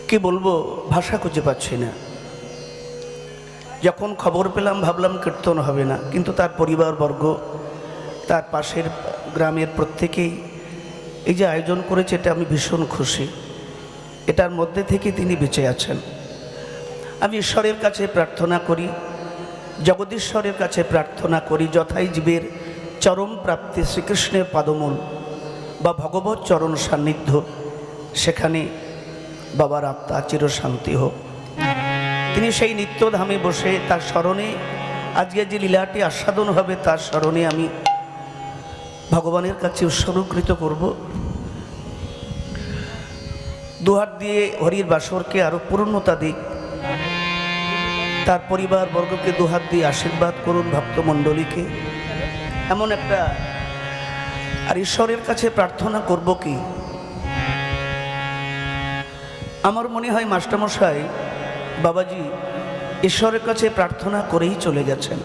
কি বলবো, ভাষা খুঁজে পাচ্ছি না। যখন খবর পেলাম ভাবলাম কীর্তন হবে না, কিন্তু তার পরিবারবর্গ, তার পাশের গ্রামের প্রত্যেকেই এই যে আয়োজন করেছে, এটা আমি ভীষণ খুশি। এটার মধ্যে থেকে তিনি বেঁচে আছেন। আমি ঈশ্বরের কাছে প্রার্থনা করি, জগদীশ্বরের কাছে প্রার্থনা করি, যথাই জীবের চরম প্রাপ্তি শ্রীকৃষ্ণের পাদমূল বা ভগবত চরণ সান্নিধ্য, সেখানে বাবার আত্মা চিরশান্তি হোক। তিনি সেই নিত্যধামে বসে তার স্মরণে আজকে যে লীলাটি আস্বাদন হবে, তার স্মরণে আমি ভগবানের কাছে উৎসর্গীকৃত করব। দুহাত দিয়ে হরির বাসরকে আরো পূর্ণতা দিক, তার পরিবার বর্গকে দুহাত দিয়ে আশীর্বাদ করুন, ভক্তমণ্ডলীকে এমন একটা। আর ঈশ্বরের কাছে প্রার্থনা করব কি, আমার মনে হয় মাস্টারমশাই বাবাজি ঈশ্বরের কাছে প্রার্থনা করেই চলে গেছেন।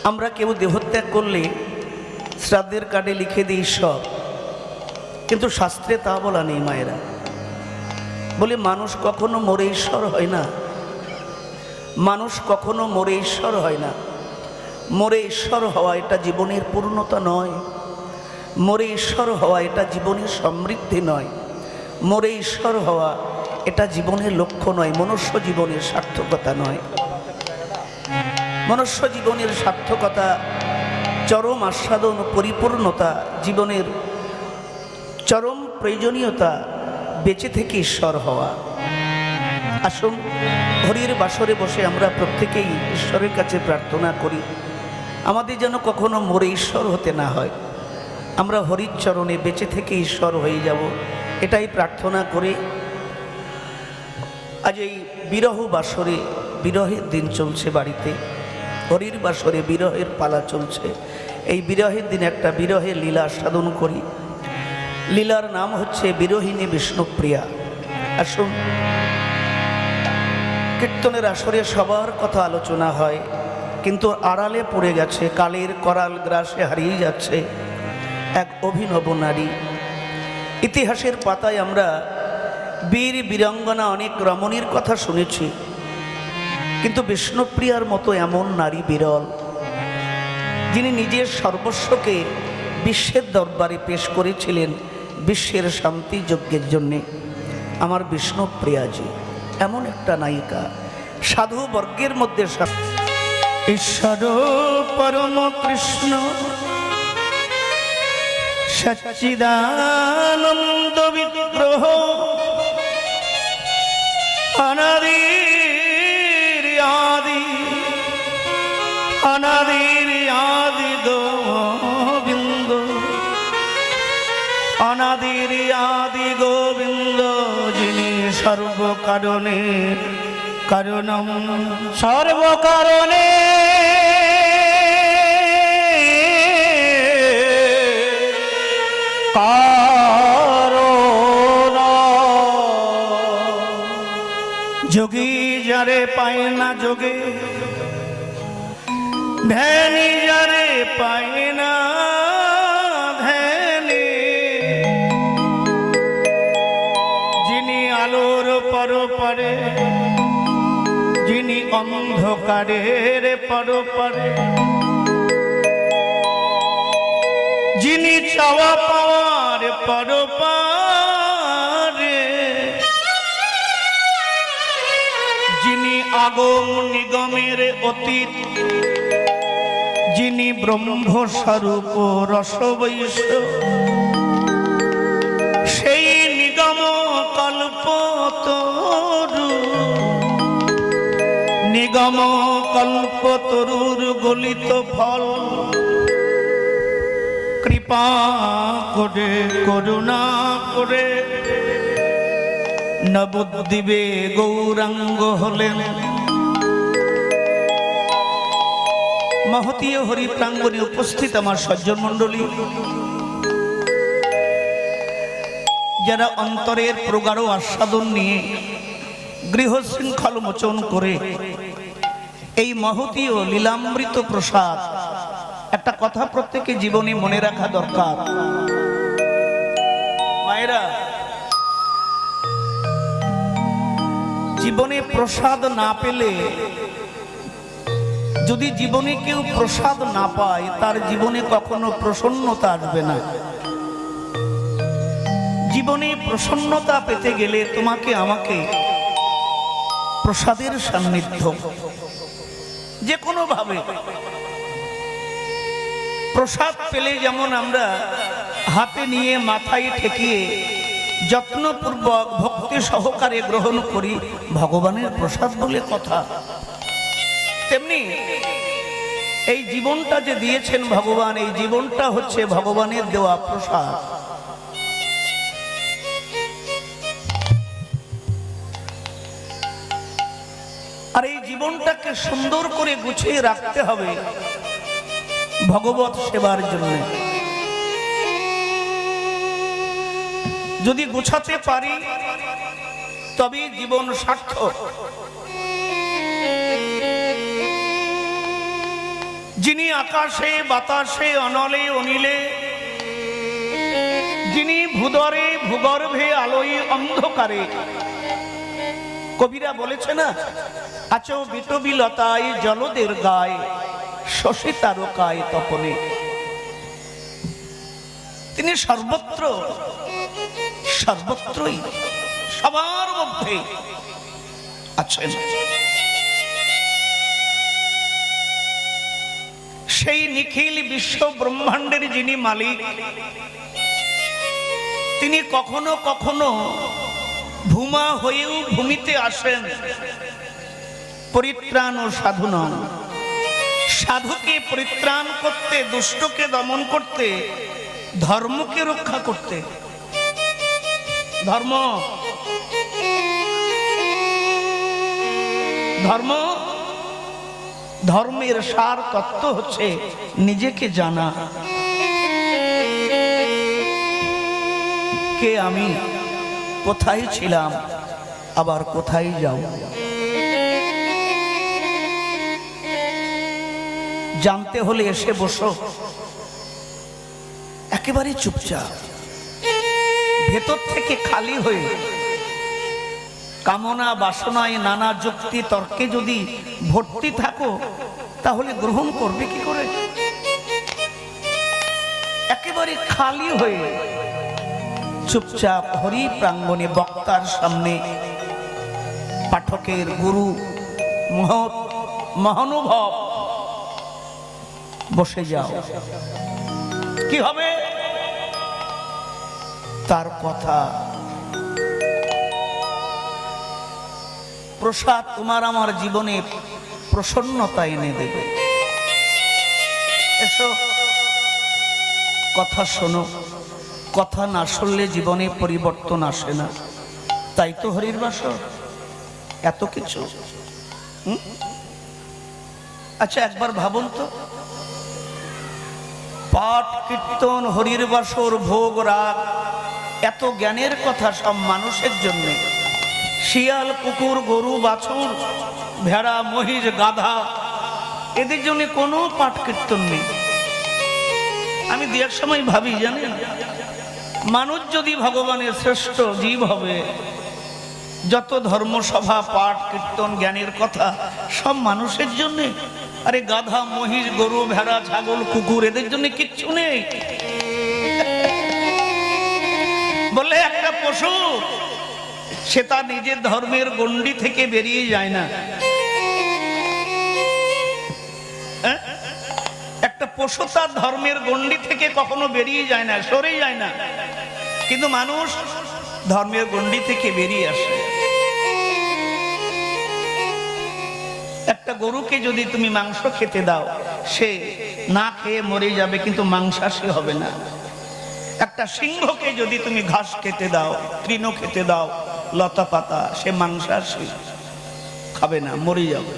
আমরা কেউ দেহত্যাগ করলে শ্রাদ্ধের কার্ডে লিখে দিই ঈশ্বর, কিন্তু শাস্ত্রে তা বলা নেই মায়েরা। বলে মানুষ কখনো মরে ঈশ্বর হয় না, মানুষ কখনো মরে ঈশ্বর হয় না। মরে ঈশ্বর হওয়া এটা জীবনের পূর্ণতা নয়, মরে ঈশ্বর হওয়া এটা জীবনের সমৃদ্ধি নয়, মরে ঈশ্বর হওয়া এটা জীবনের লক্ষ্য নয়, মনুষ্য জীবনের সার্থকতা নয়। মনুষ্য জীবনের সার্থকতা, চরম আস্বাদন, পরিপূর্ণতা, জীবনের চরম প্রয়োজনীয়তা বেঁচে থেকে ঈশ্বর হওয়া। আসুন হরির বাসরে বসে আমরা প্রত্যেকেই ঈশ্বরের কাছে প্রার্থনা করি, আমাদের যেন কখনো মরে ঈশ্বর হতে না হয়, আমরা হরির চরণে বেঁচে থেকে ঈশ্বর হয়ে যাব, এটাই প্রার্থনা করে আজ এই বিরহ বাসরে, বিরহের দিন চলছে বাড়িতে, হরির বাসরে বিরহের পালা চলছে। এই বিরহের দিন একটা বিরহের লীলা সাধন করি। লীলার নাম হচ্ছে বিরহিনী বিষ্ণুপ্রিয়া। আসুন, কীর্তনের আসরে সবার কথা আলোচনা হয়, কিন্তু আড়ালে পড়ে গেছে, কালের করাল গ্রাসে হারিয়ে যাচ্ছে এক অভিনব নারী। ইতিহাসের পাতায় আমরা বীর বীরাঙ্গনা অনেক রমণীর কথা শুনেছি, কিন্তু বিষ্ণুপ্রিয়ার মতো এমন নারী বিরল, যিনি নিজের সর্বস্বকে বিশ্বের দরবারে পেশ করেছিলেন বিশ্বের শান্তি যজ্ঞের জন্যে। আমার বিষ্ণুপ্রিয়াজি এমন একটা নায়িকা, সাধু বর্গের মধ্যে ঈশ্বর পরম কৃষ্ণ সচ্চিদানন্দ বিগ্রহ অনাদির আদি, অনাদির আদি গোবিন্দ, অনাদির আদি গোবিন্দ, যিনি সর্বকারণে কারণম, সর্বকারণে কারণ। যোগী যারে পায় না যোগে, ধ্যানী যারে পায় না ধ্যানে, যিনি আলোর পরপারে, যিনি অন্ধকারের পরপারে, যিনি চাওয়া পাওয়ার পরপারে, যিনি আগম নিগমের অতীত, যিনি ব্রহ্মস্বরূপ রসবৈশ্য, সেই নিগম কল্পতরু, নিগম কল্পতরুর গলিত ফল, কৃপা করে করুণা করে নবদ্বীপে গৌরাঙ্গ হলেন। মহতীয় হরি প্রাঙ্গণে উপস্থিত আমার সজ্জন মণ্ডলী, যারা অন্তরের প্রগাঢ় আস্বাদন নিয়ে গৃহ শৃঙ্খল মোচন করে এই মহতীয় লীলামৃত প্রসাদ, একটা কথা প্রত্যেকে জীবনে মনে রাখা দরকার। মায়েরা, জীবনে প্রসাদ না পেলে, যদি জীবনে কেউ প্রসাদ না পায়, তার জীবনে কখনো প্রসন্নতা আসবে না। জীবনে প্রসন্নতা পেতে গেলে তোমাকে আমাকে প্রসাদের সান্নিধ্য, যে কোনো ভাবে প্রসাদ পেলে, যেমন আমরা হাতে নিয়ে মাথায় ঠেকিয়ে যত্নপূর্বক ভক্তি সহকারে গ্রহণ করি, ভগবানের প্রসাদ বলে কথা, তেমনি এই জীবনটা যে দিয়েছেন ভগবান, এই জীবনটা হচ্ছে ভগবানের দেওয়া প্রসাদ। আর এই জীবনটাকে সুন্দর করে গুছিয়ে রাখতে হবে ভগবত সেবার জন্য। যদি গুছাতে পারি তবে জীবন সার্থক। যিনি আকাশে বাতাসে অনলে অনিলে, যিনি ভূদরে ভূগর্ভে আলোয় অন্ধকারে, কবিরা বলেছে না, আচো বিটবিলতায় জলদের গায়ে, শশী তারকায় তপনে। তিনি সর্বত্র, সর্বত্রই, সবার মধ্যে আছেন। সেই নিখিল বিশ্ব ব্রহ্মাণ্ডের যিনি মালিক, তিনি কখনো কখনো ভূমা হয়েও ভূমিতে আসেন। পরিত্রাণ ও সাধন, সাধুকে পরিত্রাণ করতে, দুষ্টকে দমন করতে, ধর্মকে রক্ষা করতে। ধর্ম ধর্ম ধর্মের সার তত্ত্ব হচ্ছে নিজেকে জানা। কে আমি, কোথায় ছিলাম, আবার কোথায় যাব। জানতে হলে এসে বসো একেবারে চুপচাপ, ভেতর থেকে খালি হয়ে। কামনা বাসনায় নানা যুক্তি তর্কে যদি ভর্তি থাকো, তাহলে গ্রহণ করবে কি করে? একেবারে খালি হয়ে চুপচাপ হরি প্রাঙ্গণে, বক্তার সামনে, পাঠকের গুরু মহানুভব বসে যাও। কি হবে? তার কথা, প্রসাদ তোমার আমার জীবনে প্রসন্নতা এনে দেবে। এসো, কথা শোনো। কথা না শুনলে জীবনে পরিবর্তন আসে না। তাই তো হরির বাসর, এত কিছু। আচ্ছা, একবার ভাবুন তো, পাঠ কীর্তন, হরির বাসর, ভোগ রাগ, এত জ্ঞানের কথা সব মানুষের জন্য। শিয়াল, কুকুর, গরু, বাছুর, ভেড়া, মহিষ, গাধা, এদের জন্য কোনো পাঠ কীর্তন নেই। আমি দেওয়ার সময় ভাবি, জানেন, মানুষ যদি ভগবানের শ্রেষ্ঠ জীব হবে, যত ধর্মসভা, পাঠ কীর্তন, জ্ঞানের কথা সব মানুষের জন্যে। আরে গাধা, মহিষ, গরু, ভেড়া, ছাগল, কুকুর, এদের জন্য কিচ্ছু নেই। বললে একটা পশু, সে তার নিজের ধর্মের গণ্ডি থেকে বেরিয়ে যায় না। একটা পশু তার ধর্মের গণ্ডি থেকে কখনো বেরিয়ে যায় না, সরে যায় না। কিন্তু মানুষ ধর্মের গণ্ডি থেকে বেরিয়ে আসে। একটা গরুকে যদি তুমি মাংস খেতে দাও, সে না খেয়ে মরে যাবে, কিন্তু মাংসাশী হবে না। একটা সিংহকে যদি তুমি ঘাস খেতে দাও, তৃণ খেতে দাও, লতা পাতা, সে মাংসাশী খাবে না, মরে যাবে।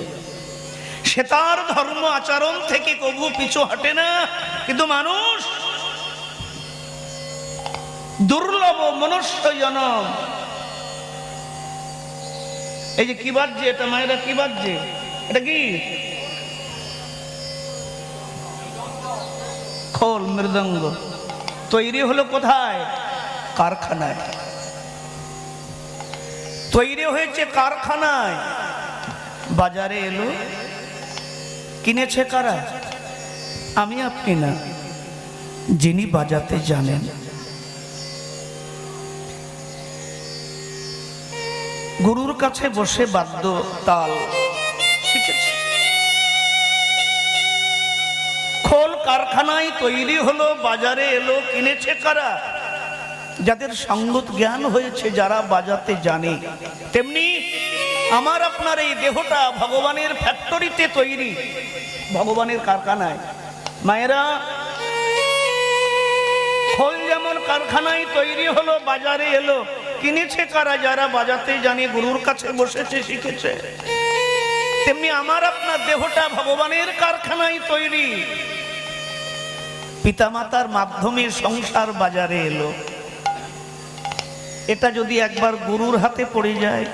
সে তার ধর্ম আচরণ থেকে কবু পিছু হাঁটে না। কিন্তু মানুষ দুর্লভ মনুষ্য জনম। এই যে কি বাজছে এটা, মায়েরা কি বাজছে এটা? কি খোল, মৃদঙ্গ তৈরি হলো কোথায়? কারখানায়। তৈরি হয়েছে কারখানায়, বাজারে এলো, কিনেছে কারা? আমি আপনি না, যিনি বাজাতে জানেন। গুরুর কাছে বসে বাদ্য তাল শিখেছে। খোল কারখানায় তৈরি হলো, বাজারে এলো, কিনেছে কারা? যাদের সঙ্গত জ্ঞান হয়েছে, যারা বাজাতে জানে। তেমনি আমার আপনার এই দেহটা ভগবানের ফ্যাক্টরিতে তৈরি, ভগবানের কারখানায়। মায়েরা, খোল যেমন কারখানায় তৈরি হলো, বাজারে এলো, কিনেছে কারা? যারা বাজাতে জানে, গুরুর কাছে বসেছে, শিখেছে। তেমনি আমার আপনার দেহটা ভগবানের কারখানায় তৈরি, পিতামাতার মাধ্যমে সংসার বাজারে এলো। এটা যদি একবার গুরুর হাতে পড়ে যায়,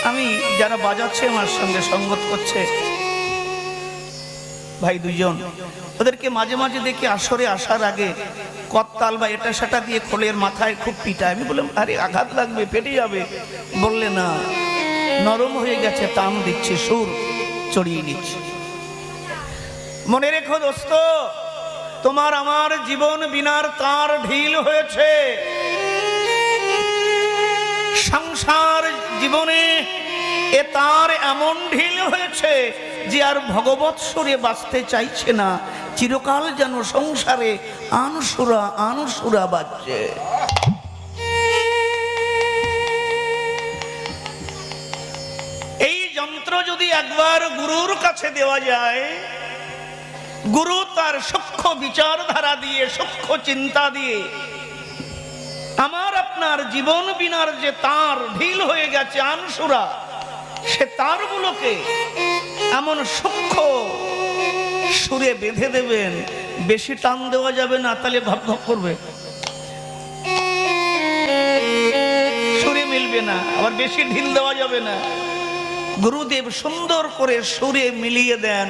আমি যারা বাজাচ্ছে আমার সঙ্গে সঙ্গত করছে ভাই দুইজন, ওদেরকে মাঝে মাঝে দেখি আসরে আসার আগে করতাল বা এটা সেটা দিয়ে খোলের মাথায় খুব পিটায়। আমি বললাম, আরে আঘাত লাগবে, ফেটে যাবে। বললে না, নরম হয়ে গেছে, তাম দিচ্ছে, সুর চড়িয়ে নিচ্ছে। মনে রেখো দোস্ত, তোমার আমার জীবন বিনার তার ঢিল হয়েছে। সংসার জীবনে এ তার এমন ঢিল হয়েছে যে আর ভগবৎ সুরে বাঁচতে চাইছে না, চিরকাল যেন সংসারে আনসুরা আনসুরা বাজছে। এই যন্ত্র যদি একবার গুরুর কাছে দেওয়া যায়, গুরু তার সূক্ষ্ম বিচারধারা দিয়ে, সূক্ষ্ম চিন্তা দিয়ে আমার আপনার জীবন বিনার যে তার ঢিল হয়ে গেছে আনসুরা, সে তারগুলোকে এমন সূক্ষ্ম সুরে বেঁধে দেবেন, বেশি টান দেওয়া যাবে না, তাহলে ধপ ধপ করবে, সুরে মিলবে না। আবার বেশি ঢিল দেওয়া যাবে না। গুরুদেব সুন্দর করে সুরে মিলিয়ে দেন।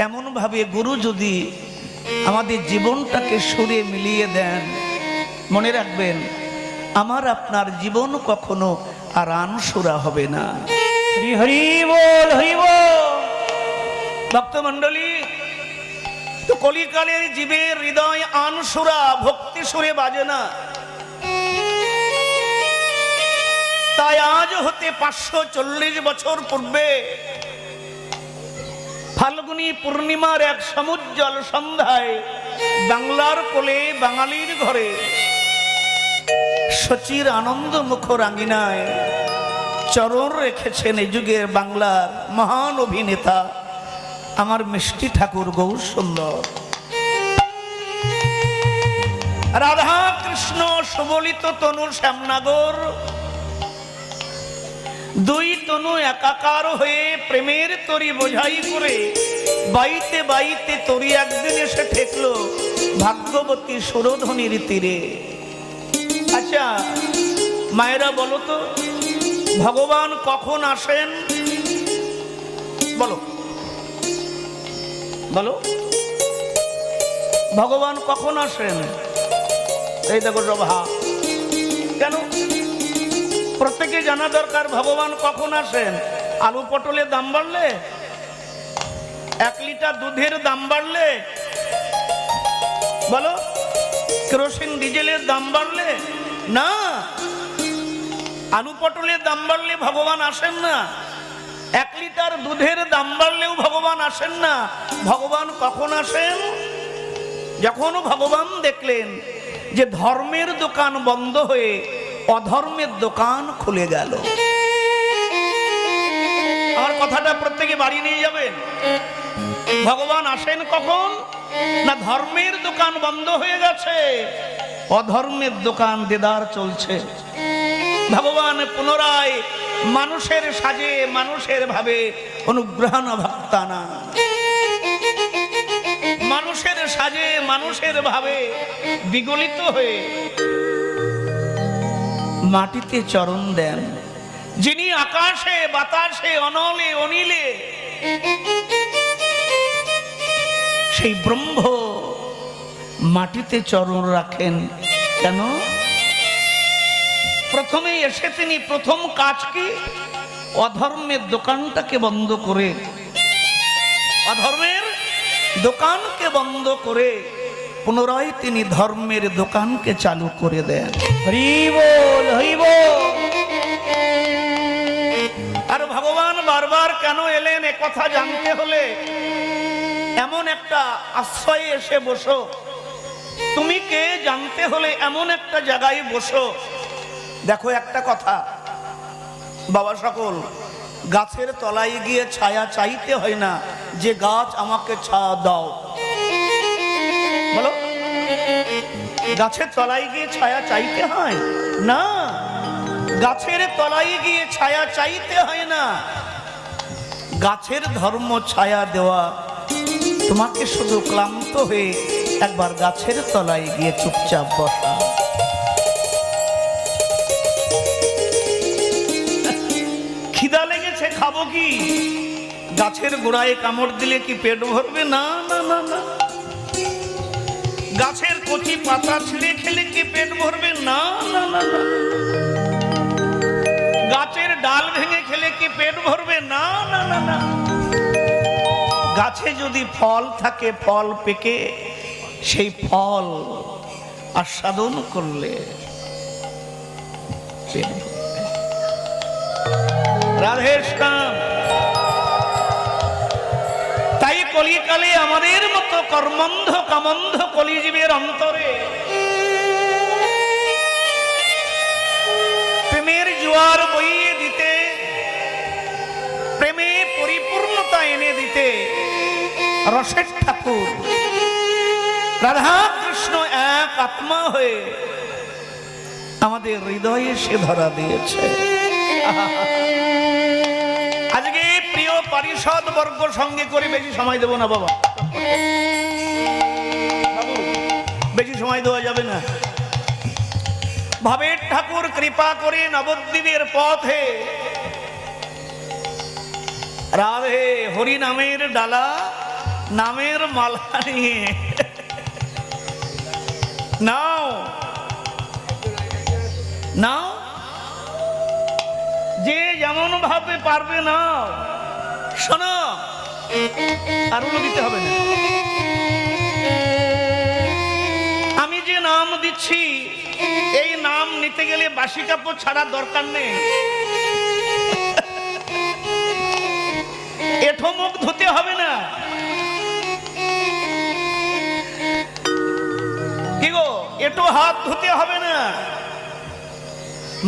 এমন ভাবে গুরু যদি আমাদের জীবনটাকে সুরে মিলিয়ে দেন, মনে রাখবেন আমার আপনার জীবন কখনো আর আনসুরা হবে না। হরি হরি বল, হরি বল। ভক্তমণ্ডলী, তো কলিকালের জীবের হৃদয় আনসুরা, ভক্তি সুরে বাজে না। তাই আজ হতে 540 বছর পূর্বে ফাল্গুনী পূর্ণিমার এক সমুজ্জ্বল সন্ধ্যায় বাংলার কোলে বাঙালির ঘরে শচীর আনন্দ মুখর আঙ্গিনায় চরণ রেখেছেন এই যুগের বাংলার মহান অভিনেতা আমার মিষ্টি ঠাকুর গৌর সুন্দর। রাধা কৃষ্ণ সুবলিত তনু শ্যামনাগর, দুই তনু একাকার হয়ে প্রেমের তরি বোঝাই করে বাইতে বাইতে তরি একদিন এসে ঠেকলো ভাগ্যবতী সুরধ্বনির তীরে। আচ্ছা মায়েরা বলো তো, ভগবান কখন আসেন? বলো বলো, ভগবান কখন আসেন? এই দেখো সভা, কেন প্রত্যেকে জানা দরকার ভগবান কখন আসেন। আলু পটলের দাম বাড়লে, 1 লিটার দুধের দাম বাড়লে, বলো কেরোসিন ডিজেলের দাম বাড়লে না, আলু পটলের দাম বাড়লে ভগবান আসেন না। 1 লিটার দুধের দাম বাড়লেও ভগবান আসেন না। ভগবান কখন আসেন? যখন ভগবান দেখলেন যে ধর্মের দোকান বন্ধ হয়ে অধর্মের দোকান খুলে গেল। আমার কথাটা প্রত্যেকে বাড়ি নিয়ে যাবেন। ভগবান আসেন কখন? না ধর্মের দোকান বন্ধ হয়ে গেছে, অধর্মের দোকান দেদার চলছে। ভগবান পুনরায় মানুষের সাজে মানুষের ভাবে অনুগ্রহণ ভক্তানা, মানুষের সাজে মানুষের ভাবে বিগলিত হয়ে মাটিতে চরণ দেন। যিনি আকাশে বাতাসে অনলে অনিলে সেই ব্রহ্ম মাটিতে চরণ রাখেন। কেন? প্রথমে এসে তিনি প্রথম কাজ কি, অধর্মের দোকানটাকে বন্ধ করে, অধর্মের দোকানকে বন্ধ করে পুনরায় তিনি ধর্মের দোকানকে চালু করে দেন। হরি বল, হরি বল। আর ভগবান বারবার কেন এলেন এ কথা জানতে হলে এমন একটা আশ্রয়ে এসে বসো, তুমি কে জানতে হলে এমন একটা জায়গায় বসো। দেখো একটা কথা বাবা সকল, গাছের তলায় গিয়ে ছায়া চাইতে হয় না যে গাছ আমাকে ছায়া দাও, বলো গাছের তলায় গিয়ে ছায়া চাইতে হয় না, গাছের তলায় গিয়ে ছায়া চাইতে হয় না, গাছের ধর্ম ছায়া দেওয়া। তোমাকে শুধু ক্লান্ত হয়ে একবার গাছের তলায় গিয়ে চুপচাপ বসা। খিদা লেগেছে খাবো কি, গাছের গোড়ায় কামড় দিলে কি পেট ভরবে? না না না না। গাছের কচি পাতা ছিঁড়ে খেলে কি পেট ভরবে? না না না না। গাছের ডাল ভেঙে খেলে কি পেট ভরবে? না না না না। গাছে যদি ফল থাকে, ফল পেকে সেই ফল আস্বাদন করলে পেট ভরবে। রাধে শ্যাম। তাই কলিকালে আমাদের মতো কর্মন্ধ কামন্ধ কলিজীবের অন্তরে প্রেমের জোয়ার বইয়ে দিতে, প্রেমে পরিপূর্ণতা এনে দিতে রসের ঠাকুর রাধা কৃষ্ণ এক আত্মা হয়ে আমাদের হৃদয়ে সে ধরা দিয়েছে। আজকে প্রিয় পারিষদ বর্গ সঙ্গে করে বেশি সময় দেব না বাবা, বেশি সময় দেওয়া যাবে না। ভাবের ঠাকুর কৃপা করে নবদ্বীপের পথে রাধে হরি নামের ডালা, নামের মালা নিয়ে নাও নাও, যে যেমন ভাবে পারবে নাও। শোনো, আর দিতে হবে না। আমি যে নাম দিচ্ছি এই নাম নিতে গেলে বাসি কাপড় ছাড়া দরকার নেই, এঠো মুখ ধুতে হবে না। কি গো, এটো হাত ধুতে হবে না,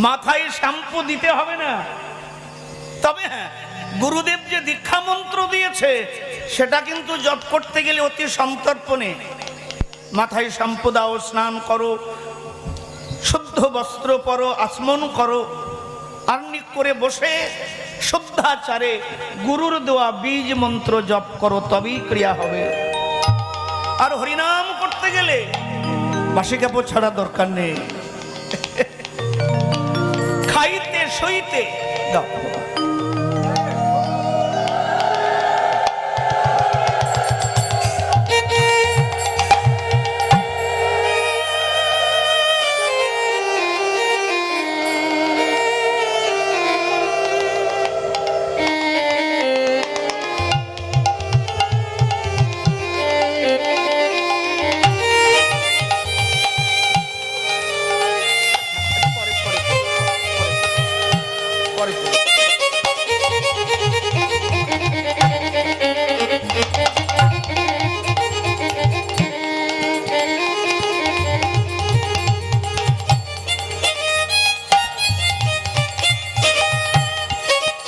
মাথায় শ্যাম্পু দিতে হবে না। তবে হ্যাঁ, গুরুদেব যে দীক্ষা মন্ত্র দিয়েছে সেটা কিন্তু জপ করতে গেলে অতি সন্তর্পণে মাথায় শ্যাম্পু দাও, স্নান করো, শুদ্ধ বস্ত্র পরো, আচমন করো, আর্নিক করে বসে শুদ্ধাচারে গুরুর দেওয়া বীজ মন্ত্র জপ করো, তবেই ক্রিয়া হবে। আর হরিনাম করতে গেলে বাসি কাপড় ছাড়া দরকার নেই। খাইতে সইতে দাও।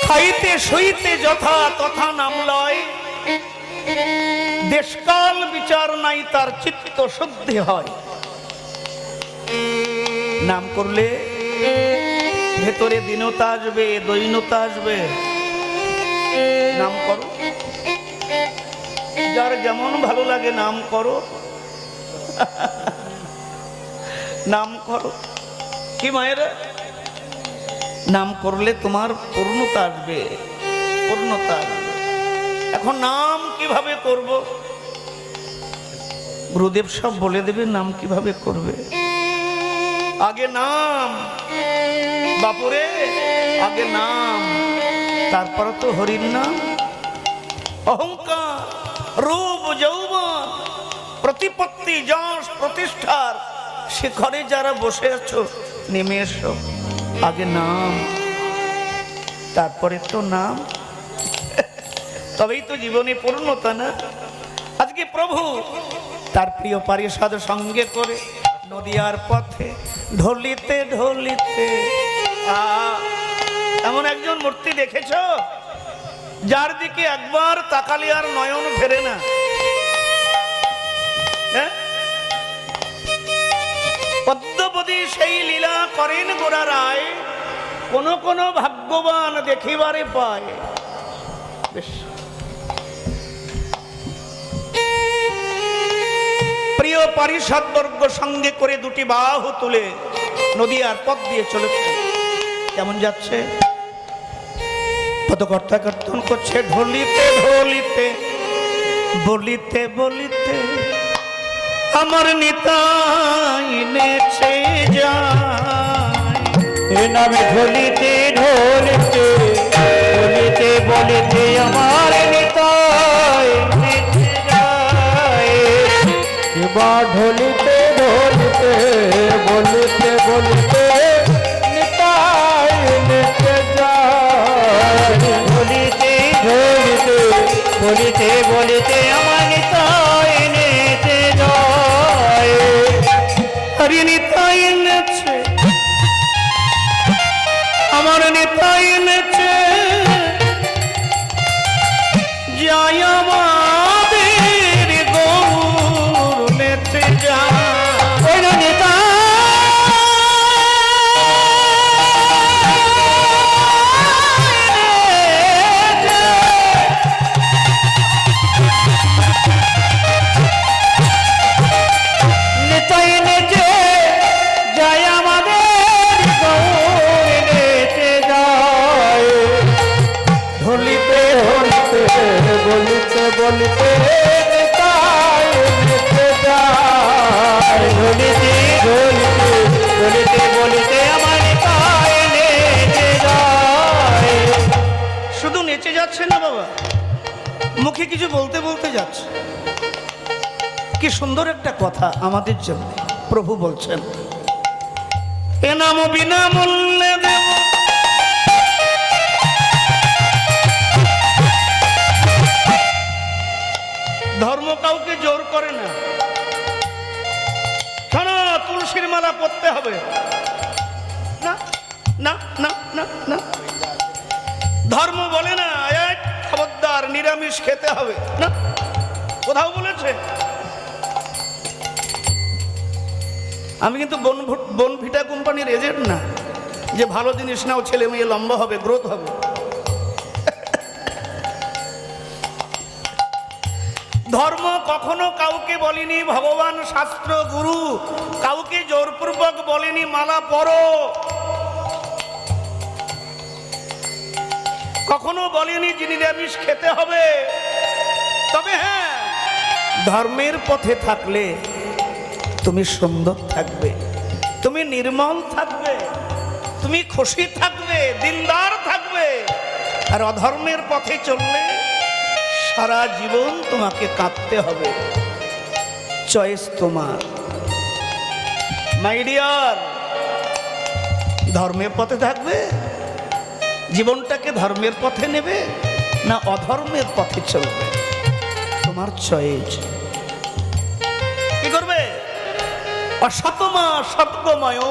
খাইতে সইতে যথা তথা নাম লয়, দেশকাল বিচার নাই তার চিত্ত শুদ্ধি হয়। নাম করলে ভেতরে দীনতা আসবে, দৈন্যতা আসবে। নাম করো, যার যেমন ভালো লাগে নাম করো, নাম করো। কি মায়েরা, নাম করলে তোমার পূর্ণতা আসবে, পূর্ণতা আসবে। এখন নাম কিভাবে করব, গুরুদেব সব বলে দেবে নাম কিভাবে করবে। আগে নাম বাপুরে আগে নাম, তারপর তো হরির নাম। অহংকার, রূপ, যৌবন, প্রতিপত্তি, যশ, প্রতিষ্ঠার শিখরে যারা বসে আছো, নেমে এসো, আগে নাম, তারপরে তো নাম, তবেই তো জীবনে পূর্ণতা না। আজকে প্রভু তার প্রিয় পারিষদ সঙ্গে করে নদিয়ার পথে ঢলিতে ঢলিতে, এমন একজন মূর্তি দেখেছ যার দিকে একবার তাকালে আর নয়ন ফেরে না? পদ্মপদী সেই লীলা করেন গোরা রায়, কোন কোন ভাগ্যবান দেখিবারে পায়। বেশ, প্রিয় পারিষদ বর্গ সঙ্গে করে দুটি বাহু তুলে নদিয়ার পথ দিয়ে চলেছে। কেমন যাচ্ছে? পদকর্তা কীর্তন করছে, ঢলিতে ঢলিতে, বলিতে বলিতে আমার নিতাই নেচে যায়। এ নামে ঢলিতে ঢলিতে, বলিতে বলিতে আমার নিতাই নেচে যায়। এবার ঢলিতে ঢলিতে, বলিতে বলিতে নিতাই নেচে যায়। ঢলিতে ঢলিতে, বলিতে বলিতে আমার নিতাই নেচে যায়। হরি নিতাই নেচে, আমার নিতাই নেচে যায়, আমাদের গৌর নেচে যায়। ওই নিতাই নেচে যায়, আমাদের গৌর নেচে যায়। ঢলিতে ঢলিতে, বলিতে বলিতে নিতাই নেচে যায়। ঢলিতে ঢলিতে, বলিতে বলিতে আমার নিতাই নেচে যায়। শুধু নেচে যাচ্ছে না বাবা, মুখে কিছু বলতে বলতে যাচ্ছে। কি সুন্দর একটা কথা আমাদের জন্য প্রভু বলছেন, এ নাম বিনামূল্যে দেব, ধর্ম কাউকে জোর করে না। শোনো, তুলসীর মালা পরতে হবে না, না না না না, ধর্ম বলে না এক খবরদার নিরামিষ খেতে হবে না, কোথাও বলেছে? আমি কিন্তু বনভিটা কোম্পানির এজেন্ট না যে ভালো জিনিস নাও, ছেলে মেয়ে লম্বা হবে, গ্রোথ হবে। ধর্ম কখনো কাউকে বলেনি, ভগবান, শাস্ত্র, গুরু কাউকে জোরপূর্বক বলেনি মালা পরো, কখনো বলেনি যে নিরামিষ খেতে হবে। তবে হ্যাঁ, ধর্মের পথে থাকলে তুমি সুন্দর থাকবে, তুমি নির্মল থাকবে, তুমি খুশি থাকবে, দিনদার থাকবে। আর অধর্মের পথে চললে সারা জীবন তোমাকে কাঁদতে হবে। চয়েস তোমার মাই ডিয়ার। ধর্মের পথে থাকবে, জীবনটাকে ধর্মের পথে নেবে, না অধর্মের পথে চলবে, তোমার চয়েস। কি করবে? অসতমা সদ্গময়,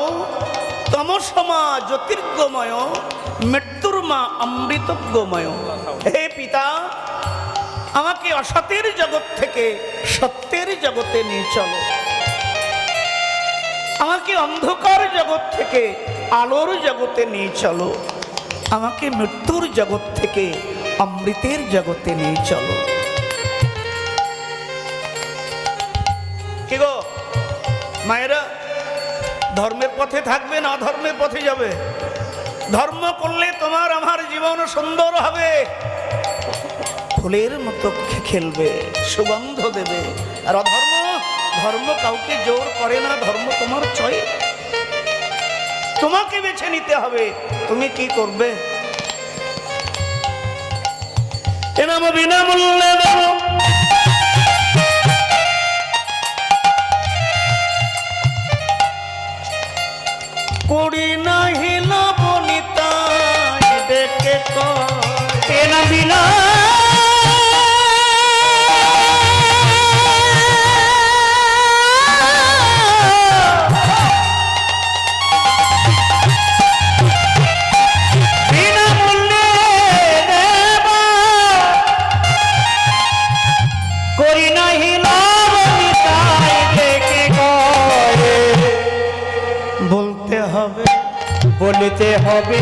তমসমা জ্যোতির্গময়, মৃত্যুর মা অমৃতজ্ঞময়। হে পিতা, আমাকে অসতের জগৎ থেকে সত্যের জগতে নিয়ে চলো, আমাকে অন্ধকার জগৎ থেকে আলোর জগতে নিয়ে চলো, আমাকে মৃত্যুর জগৎ থেকে অমৃতের জগতে নিয়ে চলো। কি গো মায়েরা, ধর্মের পথে থাকবে না অধর্মের পথে যাবে? ধর্ম করলে তোমার আমার জীবন সুন্দর হবে, ফুলের মতো খেলবে, সুগন্ধ দেবে। আর অধর্ম, ধর্ম কাউকে জোর করে না, ধর্ম তোমার চয়েস। তোমাকে বেছে নিতে হবে। তুমি কি করবে? এ নাম বিনামূল্যে দেব, করি নাহি লবণিতাই ডেকে কয়। এ নাম বিনা বিনামূল্যে দেব, করি নাহি লবণিতাই ডেকে কয়। বলতে হবে, বলিতে হবে,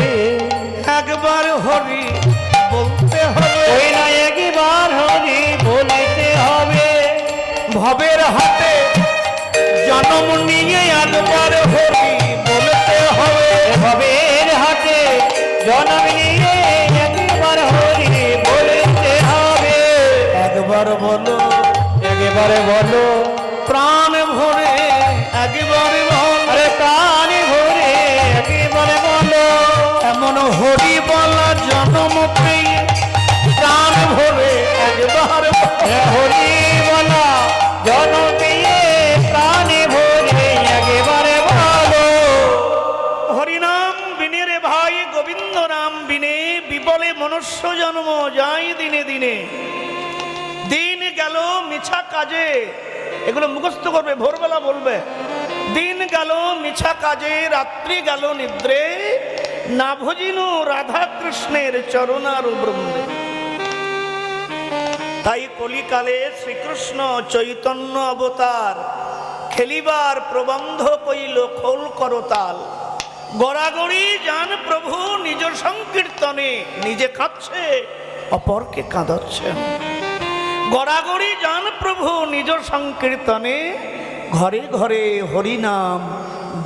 একবার হরি বলতে হবে। ওই না একবার হরি বলিতে হবে। ভবের হাতে জন্ম নিয়ে একবার হরি বলতে হবে। ভবের হাতে জন্ম নিয়ে একবার হরি বলিতে হবে। একবার বলো, একবারে বলো, প্রাণ ভরে একবার বল। আরে প্রাণ ভরে একবারে বলো। এমন হরি বলা জন্ম পেয়ে প্রাণ ভরে একবার বল। হরি বলা জন্ম পেয়ে প্রাণ ভরে একবারে বলো। হরিনাম বিনে রে ভাই, গোবিন্দ নাম বিনে বিবলে মনুষ্য জন্ম যায় দিনে দিনে। দিন গেল মিছা কাজে, এগুলো মুখস্থ করবে, ভোরবেলা বলবে। দিন গেল মিছা কাজে, রাত্রি গেল নিদ্রে, না ভজিনু রাধা কৃষ্ণের চরণার বৃন্দে। তাই কলিকালে শ্রীকৃষ্ণ চৈতন্য অবতার, খেলিবার প্রবন্ধ কইল খোল করতাল। গড়াগড়ি যান প্রভু নিজ সংকীর্তনে, নিজে কাঁদছে অপরকে কাঁদাচ্ছেন। গড়াগড়ি যান প্রভু নিজ সংকীর্তনে, ঘরে ঘরে হরিনাম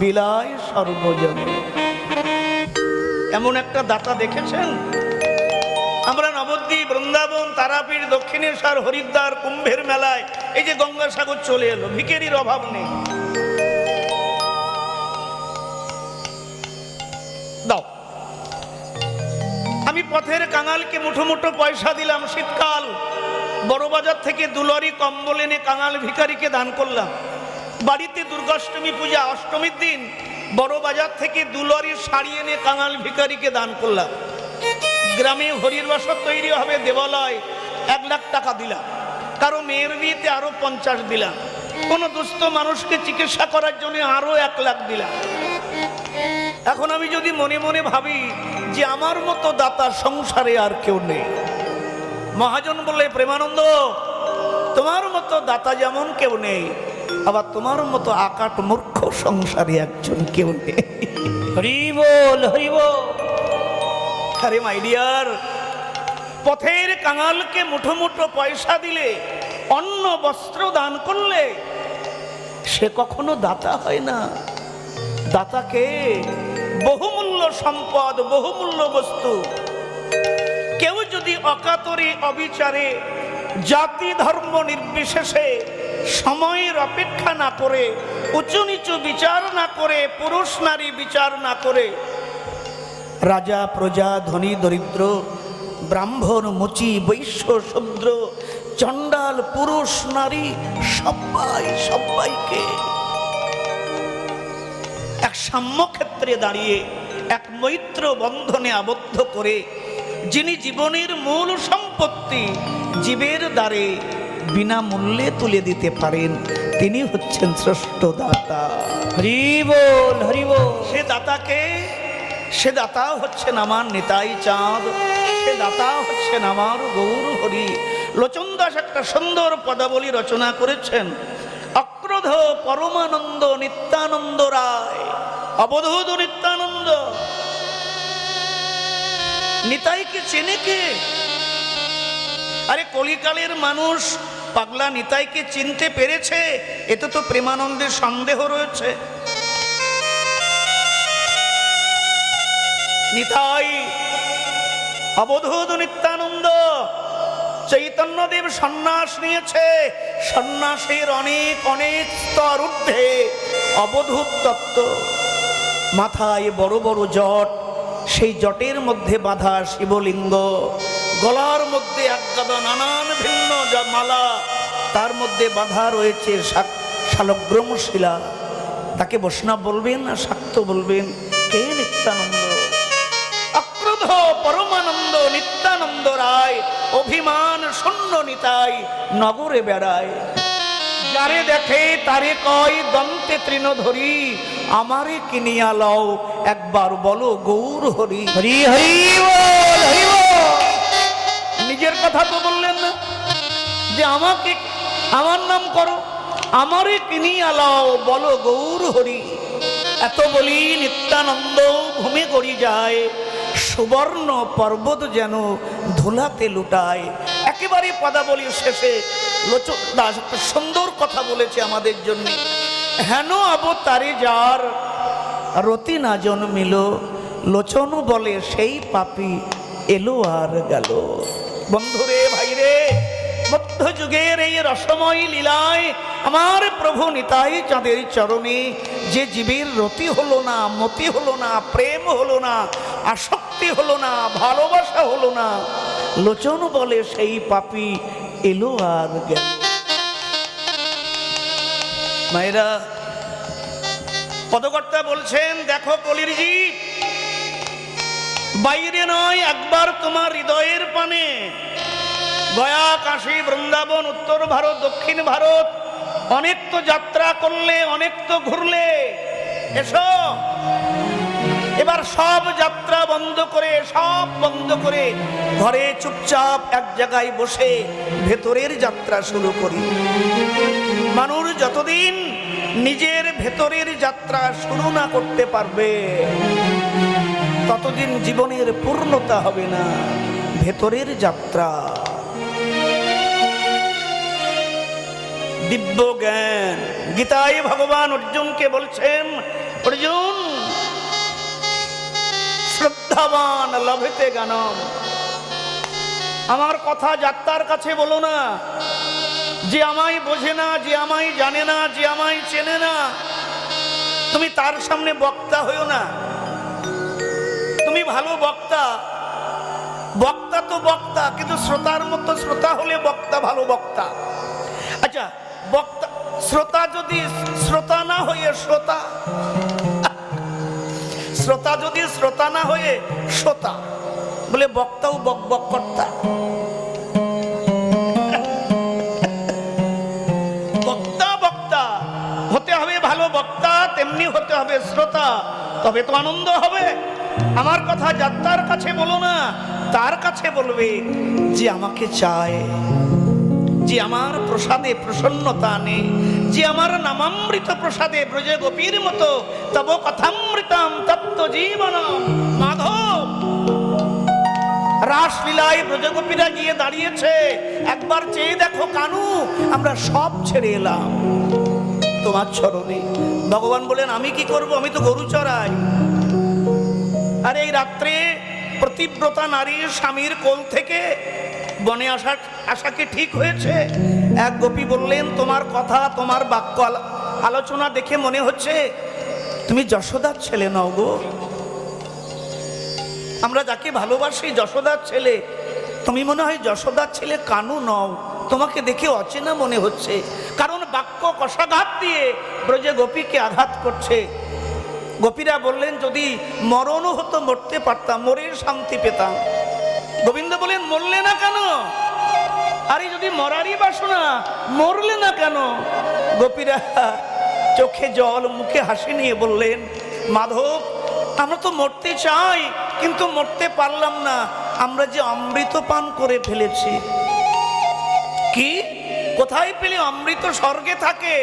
বিলায় সর্বজনে। এমন একটা দাতা দেখেছেন? আমরা নবদ্বীপ, বৃন্দাবন, তারাপীঠ, দক্ষিণেশ্বর, হরিদ্বার, কুম্ভের মেলায় এই যে গঙ্গাসাগর চলে এলো, ভিখারির অভাব নেই। দাও, আমি পথের কাঙালকে মুঠো মুঠো পয়সা দিলাম। শীতকাল, বড় বাজার থেকে দুলরি কম্বল এনে কাঙাল ভিখারিকে দান করলাম। বাড়িতে দুর্গাষ্টমী পূজা, অষ্টমীর দিন বড় বাজার থেকে দুলরি শাড়ি এনে কাঙাল ভিখারিকে দান করলাম। গ্রামে হরির বাসর তৈরি হবে, দেবালয়, 1 লাখ টাকা দিলাম। কারো মেয়ের বিয়েতে আরো 50 দিলাম। কোনো দুস্থ মানুষকে চিকিৎসা করার জন্য আরো 1 লাখ দিলাম। এখন আমি যদি মনে মনে ভাবি যে আমার মতো দাতা সংসারে আর কেউ নেই, মহাজন বললে, প্রেমানন্দ, তোমার মতো দাতা যেমন কেউ নেই, আবার তোমার মতো আকাট মূর্খ সংসারে একজন কেউ নেই। হরি বল, হরি বল। আরে মাই ডিয়ার, পথের কাঙালকে মুঠো মুঠো পয়সা দিলে, অন্ন বস্ত্র দান করলে, সে কখনো দাতা হয় না। দাতাকে বহুমূল্য সম্পদ, বহুমূল্য বস্তু। কেউ যদি অকাতরে, অবিচারে, জাতি ধর্ম নির্বিশেষে সময়ের অপেক্ষা না করে, উঁচু নিচু বিচার না করে, পুরুষ নারী বিচার না করে, রাজা প্রজা, ধনী দরিদ্র, ব্রাহ্মণ মুচি, বৈশ্য শূদ্র, চণ্ডাল, পুরুষ নারী, সবাইকে এক সাম্যক্ষেত্রে দাঁড়িয়ে, এক মৈত্র বন্ধনে আবদ্ধ করে, যিনি জীবনের মূল সম্পত্তি জীবের দ্বারে বিনামূল্যে তুলে দিতে পারেন, তিনি হচ্ছেন শ্রেষ্ঠ দাতা। হরি বল, হরি বল। সে দাতাকে, সে দাতা হচ্ছেন আমার নিতাই চাঁদ, সে দাতা হচ্ছেন আমার গৌর হরি। লোচন দাস একটা সুন্দর পদাবলী রচনা করেছেন। অক্রোধ পরমানন্দ নিত্যানন্দ রায়, অবধূত নিত্যানন্দ। নিতাইকে চেনে কে? আরে কলিকালের মানুষ পাগলা নিতাইকে চিনতে পেরেছে, এতে তো প্রেমানন্দের সন্দেহ রয়েছে। নিতাই, অবধূত নিত্যানন্দ, চৈতন্যদেব সন্ন্যাস নিয়েছে। সন্ন্যাসের অনেক অনেক স্তর ঊর্ধ্বে অবধূত তত্ত্ব। মাথায় বড় বড় জট, সেই জটের মধ্যে বাঁধা শিবলিঙ্গ, গলার মধ্যে একগাদা নানান ভিন্ন মালা, তার মধ্যে বাঁধা রয়েছে শালগ্রাম শিলা। তাকে বৈষ্ণব বলবেন না শাক্ত বলবেন? কে? নিত্যানন্দ। অক্রোধ পরমানন্দ নিত্যানন্দ রায়, অভিমান শূন্য নিতাই নগরে বেড়ায়। যারে দেখে তারে কয় দন্তে তৃণধরি, আমারে কিনিয়া লও একবার বলো গৌর হরি। হরি হরি বল, হরি বল। নিজের কথা তো বললেন না যে আমাকে, আমার নাম করো, আমারে কিনিয়া লও বলো গৌর হরি। এত বলি নিত্যানন্দ ভূমি করি যায়, সুবর্ণ পর্বত যেন ধুলাতে লুটায়। একেবারে পদাবলীর শেষে লোচন দাস একটা সুন্দর কথা বলেছে আমাদের জন্য। হেন অবতারে যার রতি না জন্মিল, লোচন বলে সেই পাপী এলো আর গেল। বন্ধুরে ভাইরে, মধ্যযুগের এই রসময় লীলায় আমার প্রভু নিতাই চাঁদের চরণে যে জীবের রতি হলো না, মতি হলো না, প্রেম হলো না, আসক্তি হলো না, ভালোবাসা হলো না, লোচন বলে সেই পাপী এলো আর গেল। মায়েরা, পদকর্তা বলছেন, দেখো কলির জীব, বাইরে নয়, একবার তোমার হৃদয়ের পানে গয়া, কাশী, বৃন্দাবন, উত্তর ভারত, দক্ষিণ ভারত, অনেক তো যাত্রা করলে, অনেক তো ঘুরলে, এসো এবার সব যাত্রা বন্ধ করে, সব বন্ধ করে ঘরে চুপচাপ এক জায়গায় বসে ভেতরের যাত্রা শুরু করি। মানুষ যতদিন নিজের ভেতরের যাত্রা শুরু না করতে পারবে, ততদিন জীবনের পূর্ণতা হবে না। ভেতরের যাত্রা, দিব্য জ্ঞান। গীতায় ভগবান অর্জুনকে বলছেন, অর্জুন শ্রদ্ধাবান লভেতে জ্ঞানম। আমার কথা যাত্রার কাছে বলো না। যে আমায় বোঝে না, যে আমায় জানে না, যে আমায় চেনে না, তুমি তার সামনে বক্তা হইও না। তুমি ভালো বক্তা, বক্তা তো বক্তা, কিন্তু শ্রোতার মতো শ্রোতা হলে বক্তা ভালো বক্তা। আচ্ছা, বক্তা শ্রোতা যদি শ্রোতা না হয়ে শ্রোতা, শ্রোতা যদি শ্রোতা না হয়ে শ্রোতা, বলে বক্তাও বক বক কর্তা। বক্তা বক্তা হতে হবে, ভালো বক্তা, তেমনি হতে হবে শ্রোতা, তবে তো আনন্দ হবে। আমার কথা যাত্রার কাছে বলো না, তার কাছে বলবে যে আমাকে চায়, যে আমার প্রসাদে প্রসন্নতা নেই, যে আমার নামামৃত প্রসাদে ব্রজে গোপীর মতো তব কথামৃতম তত্ত্ব জীবনম। মাধব রাসলীলায় ব্রজগোপীরা গিয়ে দাঁড়িয়েছে, একবার চেয়ে দেখো কানু, আমরা সব ছেড়ে এলাম তোমার চরণে। ভগবান বলেন, আমি কি করব, আমি তো গরু চড়াই। আর এই রাত্রে প্রতিব্রতা নারীর স্বামীর কোল থেকে বনে আসা কি ঠিক হয়েছে? এক গোপী বললেন, তোমার কথা, তোমার বাক্য আলোচনা দেখে মনে হচ্ছে তুমি যশোদার ছেলে নও গো। আমরা যাকে ভালোবাসি যশোদার ছেলে, তুমি মনে হয় যশোদার ছেলে কানু নও, তোমাকে দেখে অচেনা মনে হচ্ছে। কারণ বাক্য কষাঘাত দিয়ে ব্রজে গোপীকে আঘাত করছে। গোপীরা বললেন, যদি মরণও হতো মরতে পারতাম, মরে শান্তি পেতাম। গোবিন্দ বলেন, মরলে না কেন? আরে যদি মরারই বাসনা, মরলে না কেন? গোপীরা চোখে জল, মুখে হাসি নিয়ে বললেন, মাধব, আমরা তো মরতে চাই, কিন্তু মরতে পারলাম না। আমরা যে অমৃত পান করে ফেলেছি। কি? কোথায় পেলে? অমৃত স্বর্গে থাকে।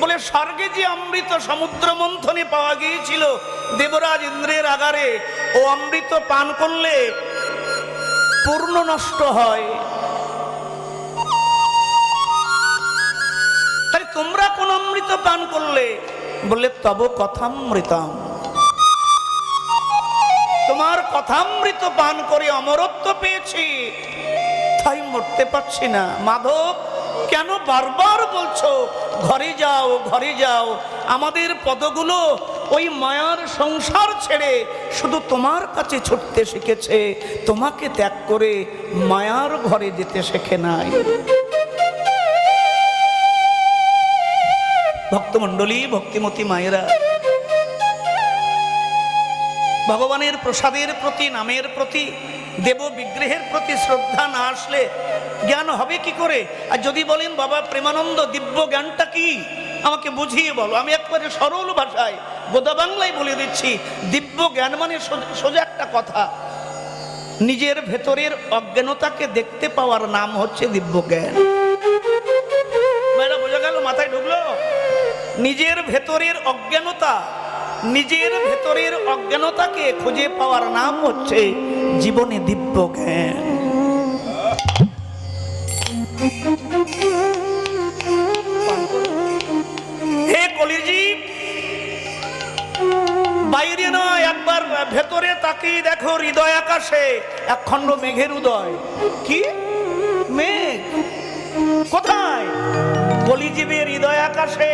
বলে, স্বর্গে যে অমৃত সমুদ্র মন্থনে পাওয়া গিয়েছিল দেবরাজ ইন্দ্রের আগারে, ও অমৃত পান করলে পূর্ণ নষ্ট হয়। তাই তোমরা কোন অমৃত পান করলে? বললে, তব কথামৃতম, তোমার কথামৃত পান করে অমরত্ব পেয়েছি, তাই মরতে পারছি না। মাধব, কেন বারবার বলছো ঘরে যাও, ঘরে যাও? আমাদের পদগুলো ওই মায়ার সংসার ছেড়ে শুধু তোমার কাছে ছুটতে শিখেছে, তোমাকে ত্যাগ করে মায়ার ঘরে যেতে শেখে নাই। ভক্তমণ্ডলী, ভক্তিমতী মায়েরা, ভগবানের প্রসাদের প্রতি, নামের প্রতি, দেব বিগ্রহের প্রতি শ্রদ্ধা না আসলে জ্ঞান হবে কি করে? আর যদি বলেন বাবা প্রেমানন্দ দিব্য জ্ঞানটা কি, আমাকে বুঝিয়ে বলো, আমি একবারে সরল ভাষায় গোদা বাংলায় বলে দিচ্ছি। দিব্য জ্ঞান মানে সোজা একটা কথা, নিজের ভেতরের অজ্ঞানতাকে দেখতে পাওয়ার নাম হচ্ছে দিব্য জ্ঞান। বোঝা গেল? মাথায় ঢুকলো? নিজের ভেতরের অজ্ঞানতা, নিজের ভেতরের অজ্ঞানতাকে খুঁজে পাওয়ার নাম হচ্ছে জীবনে দিব্য জ্ঞান। হে কলির জীব, বাইরে নয়, একবার ভেতরে তাকিয়ে দেখো, হৃদয় আকাশে একখণ্ড মেঘের উদয়। কি মেঘ? কোথায়? কলিজীবের হৃদয় আকাশে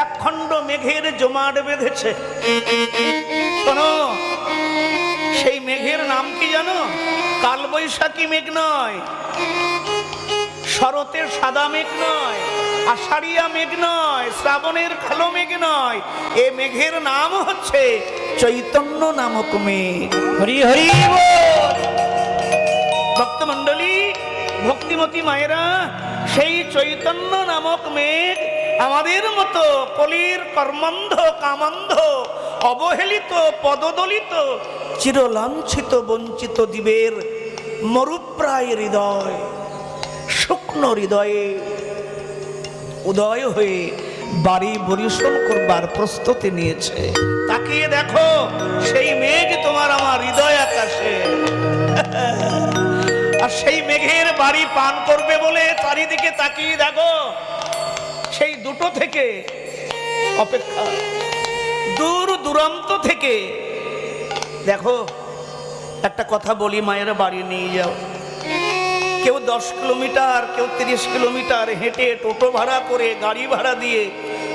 একখণ্ড মেঘের জমাট বেঁধেছে। শোনো, সেই মেঘের নাম কি জানো? কালবৈশাখী মেঘ নয়, শরতের সাদা মেঘ নয়, আষাঢ়িয়া মেঘ নয়, শ্রাবণের কালো মেঘ নয়, এ মেঘের নাম হচ্ছে চৈতন্য নামক মেঘ। হরি হরি বল। ভক্তমণ্ডলী, ভক্তিমতী মায়েরা, সেই চৈতন্য নামক মেঘ আমাদের মতো কলির কর্মান্ধ, কামান্ধ, অবহেলিত, পদদলিত, চিরলাঞ্ছিত, বঞ্চিত জীবের মরুপ্রায় হৃদয়, শুকনো হৃদয়ে উদয় হয়ে বাড়ি বরিশন করবার প্রস্তুতি নিয়েছে। তাকিয়ে দেখো, সেই মেঘ তোমার আমার হৃদয় আকাশে। আর সেই মেঘের বাড়ি পান করবে বলে চারিদিকে তাকিয়ে দেখো, সেই দুটো থেকে অপেক্ষা, দূর দূরান্ত থেকে দেখো। একটা কথা বলি, মায়েরা বাড়ি নিয়ে যাও, কেউ 10 কিলোমিটার, কেউ 30 কিলোমিটার হেঁটে, টোটো ভাড়া করে, গাড়ি ভাড়া দিয়ে,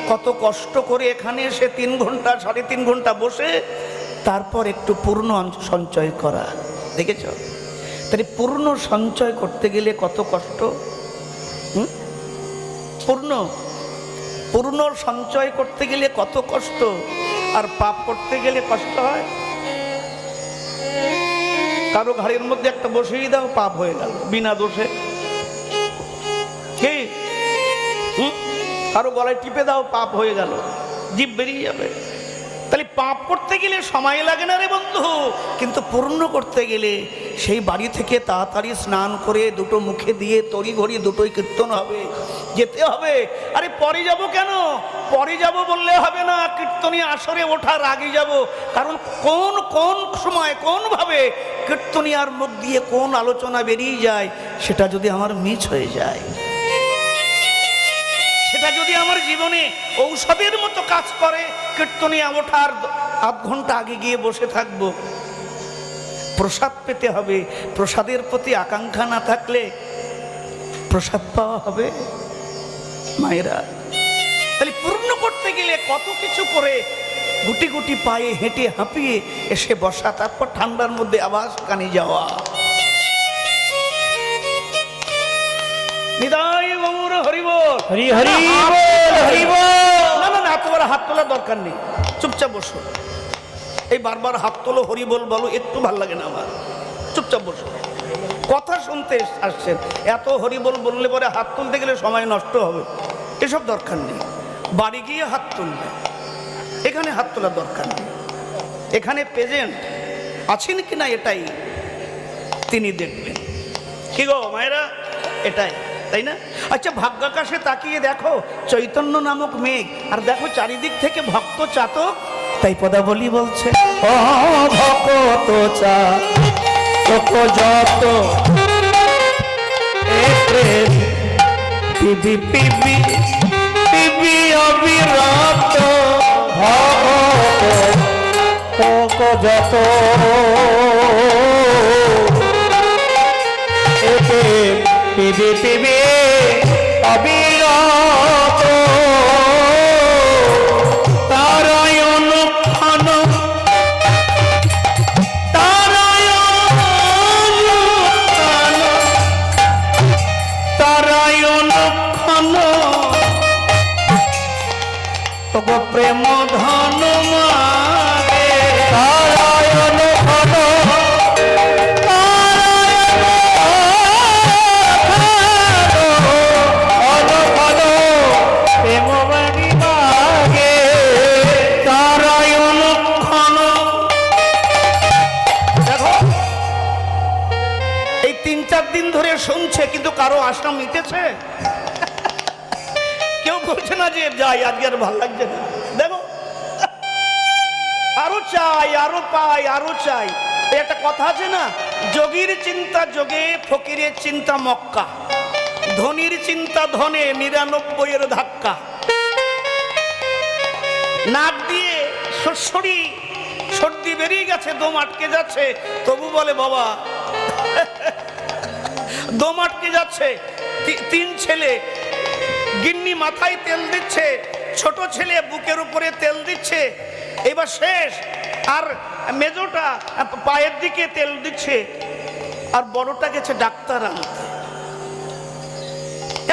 কত কষ্ট করে এখানে এসে 3 ঘন্টা 3.5 ঘন্টা বসে তারপর একটু পূর্ণ সঞ্চয় করা। দেখেছ? তাই পূর্ণ সঞ্চয় করতে গেলে কত কষ্ট। পূর্ণ সঞ্চয় করতে গেলে কত কষ্ট, আর পাপ করতে গেলে কষ্ট হয়। কারো ঘাড়ের মধ্যে একটা বসিয়ে দাও, পাপ হয়ে গেল বিনা দোষে। কি? কারো গলায় টিপে দাও, পাপ হয়ে গেল, জীব বেরিয়ে যাবে। তাহলে পাপ করতে গেলে সময় লাগে না রে বন্ধু, কিন্তু পূর্ণ করতে গেলে সেই বাড়ি থেকে তাড়াতাড়ি স্নান করে দুটো মুখে দিয়ে তড়ি ঘড়ি দুটোই কীর্তন হবে, যেতে হবে। আরে পরে যাব কেন? পরে যাব বললে হবে না, কীর্তনীয় আসরে ওঠার আগে যাব। কারণ কোন কোন সময় কোন ভাবে কীর্তনিয়ার মুখ দিয়ে কোন আলোচনা বেরিয়ে যায়, সেটা যদি আমার মিস হয়ে যায়, সেটা যদি আমার জীবনে ঔষধের মতো কাজ করে, কীর্তনিয়া ওঠার আধ ঘন্টা আগে গিয়ে বসে থাকবো। প্রসাদ পেতে হবে, প্রসাদের প্রতি আকাঙ্ক্ষা না থাকলে প্রসাদ পাওয়া হবে মায়েরা। তাহলে পূর্ণ করতে গেলে কত কিছু করে গুটি গুটি পায়ে হেঁটে হাঁপিয়ে এসে বসা, তারপর ঠান্ডার মধ্যে আবার কানে যাওয়া। নিতাই গৌর হরি বল। হরি হরি বল, হরি বল। না না না, এত বড় হাত তোলার দরকার নেই, চুপচাপ বসো। এই বারবার হাত তোলো, হরি বল বলো, একটু ভাল লাগে না আমার। চুপচাপ বসো, কথা শুনতে আসছেন। এত হরি বল বললে পরে হাত তুলতে গেলে সময় নষ্ট হবে, এসব দরকার নেই। বাড়ি গিয়ে হাত তুলবে, এখানে হাত তোলার দরকার নেই। এখানে প্রেজেন্ট আছেন কি না এটাই তিনি দেখবেন। কি গো মায়েরা, এটাই, তাই না? আচ্ছা, ভাগ্যাকাশে তাকিয়ে দেখো চৈতন্য নামক মেঘ, আর দেখো চারিদিক থেকে ভক্ত চাতক। তাই পদাবলী বলছে, ও ভক্ত চাতক যত পিবি পিবি পিবি অবিরত, ভক্ত যত পিবি পিবি অবিরত, তারায়ণ 3-4 দিন ধরে শুনছে, কিন্তু কারো আশা মিটেছে? কেউ বলছে না যে যাই, আজকে আর ভালো লাগছে না। দেখো, আরো চাই, আরো পাই, আরো চাই। এই একটা কথা আছে না, যোগীর চিন্তা যোগে, ফকিরের চিন্তা মক্কা, ধনির চিন্তা ধনে, 99 ধাক্কা। নাক দিয়ে সর্দি বেরিয়ে গেছে, দম আটকে যাচ্ছে, তবু বলে বাবা দম আটকে যাচ্ছে। 3 ছেলে, গিন্নি মাথায় তেল দিচ্ছে, ছোট ছেলে বুকের উপরে তেল দিচ্ছে, এবার শেষ। আর মেজোটা পায়ের দিকে তেল দিচ্ছে, আর বড়টা গেছে ডাক্তার আনতে।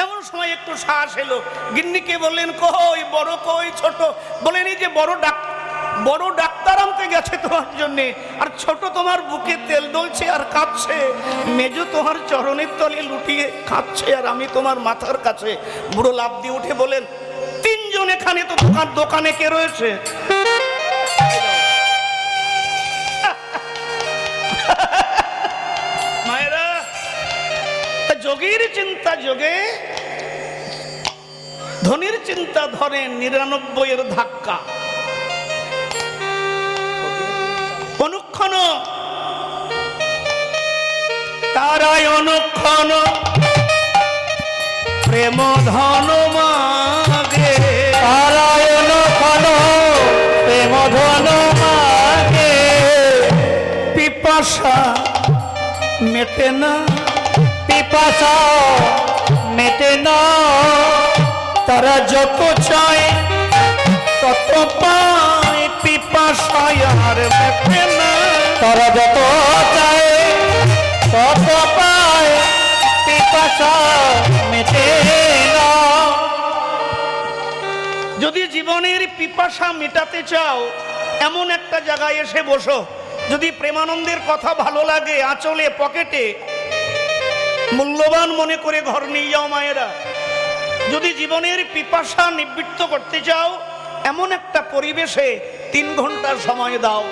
এমন সময় একটু শ্বাস এলো, গিন্নিকে বললেন কই বড়, কই ছোট? বলেন এই যে বড় ডাক্তার আনতে গেছে তোমার জন্যে, আর ছোট তোমার বুকে তেল ডলছে আর কাঁদছে। মেজো তোমার চরণের তলে লুটিয়ে কাঁদছে, আর আমি তোমার মাথার কাছে। বুড়ো লাফ দিয়ে উঠে বলেন, 3 জন এখানে তো দোকানে কে রয়েছে? মায়েরা, যোগীর চিন্তা যোগে, ধনির চিন্তা ধরে, 99 ধাক্কা। অনুক্ষণ তারাই অনুক্ষণ প্রেম ধন মাগে, তারাই অনুক্ষণ প্রেম ধন মাগে। পিপাসা মেটে না, পিপাসা মেটে না, তারা যত চায় তত পায়, পিপাসায় আর মেটে না। তারা যত চায় তত পায়, পিপাসা মেটে না। যদি জীবনের পিপাসা মেটাতে চাও, এমন একটা জায়গায় এসে বসো। যদি প্রেমানন্দের কথা ভালো লাগে, আঁচলে পকেটে মূল্যবান মনে করে ঘর নিয়ে যাও মায়েরা। যদি জীবনের পিপাসা নিবৃত্ত করতে চাও, এমন একটা পরিবেশে 3 ঘন্টার সময় দাও।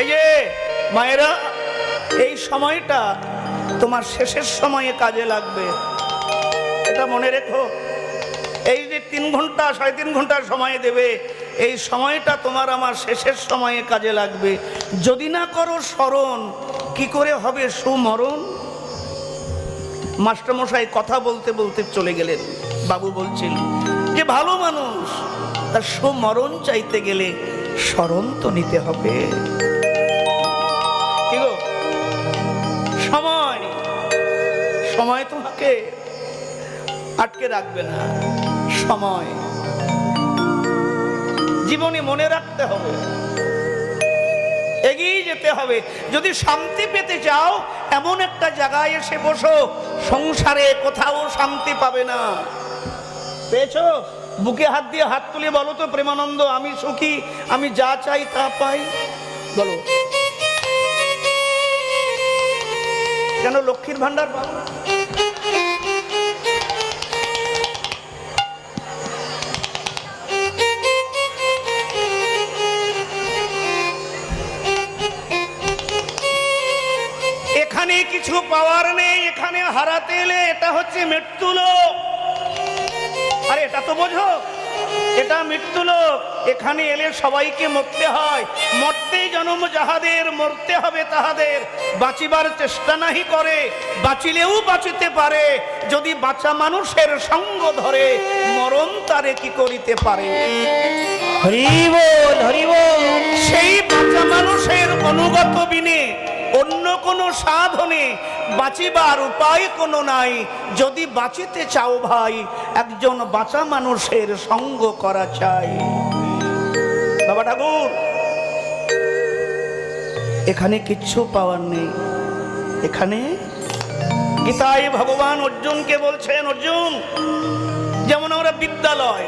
এই যে মায়েরা, এই সময়টা তোমার শেষের সময়ে কাজে লাগবে, এটা মনে রেখো। এই যে 3 ঘন্টা 3.5 ঘন্টার সময় দেবে, এই সময়টা তোমার আমার শেষের সময়ে কাজে লাগবে। যদি না করো স্মরণ, কি করে হবে সুমরণ? মাস্টারমশাই কথা বলতে বলতে চলে গেলেন। বাবু বলছিল যে ভালো মানুষ তার সুমরণ চাইতে গেলে স্মরণ তো নিতে হবে। কি গো, সময় তোমাকে আটকে রাখবে না। সময় জীবনে মনে রাখতে হবে, এগিয়ে যেতে হবে। যদি শান্তি পেতে চাও, এমন একটা জায়গায় এসে বসো। সংসারে কোথাও শান্তি পাবে না। পেয়েছো? বুকে হাত দিয়ে হাত তুলে বলো তো, প্রেমানন্দ আমি সুখী, আমি যা চাই তা পাই। বলো, কেন লক্ষ্মীর ভান্ডার পাবো না? এখানে কিছু পাওয়ার নেই, এখানে হারাতে এলে এটা হচ্ছে মৃত্যু লোক। আরে এটা তো বোঝো, এটা মৃত্যু লোক। এখানে এলে সবাইকে মরতে হয়। মরতেই জন্ম যাহাদের, মরতে হবে তাহাদের। বাঁচিবার চেষ্টা নাহি করে, বাঁচিলেও বাঁচিতে পারে। যদি বাঁচা মানুষের সঙ্গ ধরে, মরণ তারে কি করিতে পারে? হরি বল, হরি বল। সেই বাঁচা মানুষের অনুগত বিনে অন্য কোনো সাধনে বাঁচিবার উপায় কোনো নাই। যদি বাঁচিতে চাও ভাই, একজন বাঁচা মানুষের সঙ্গ করা চাই। বাবা ঠাকুর, এখানে কিচ্ছু পাওয়ার নেই। এখানে গীতায় ভগবান অর্জুনকে বলছেন, অর্জুন, যেমন আমরা বিদ্যালয়,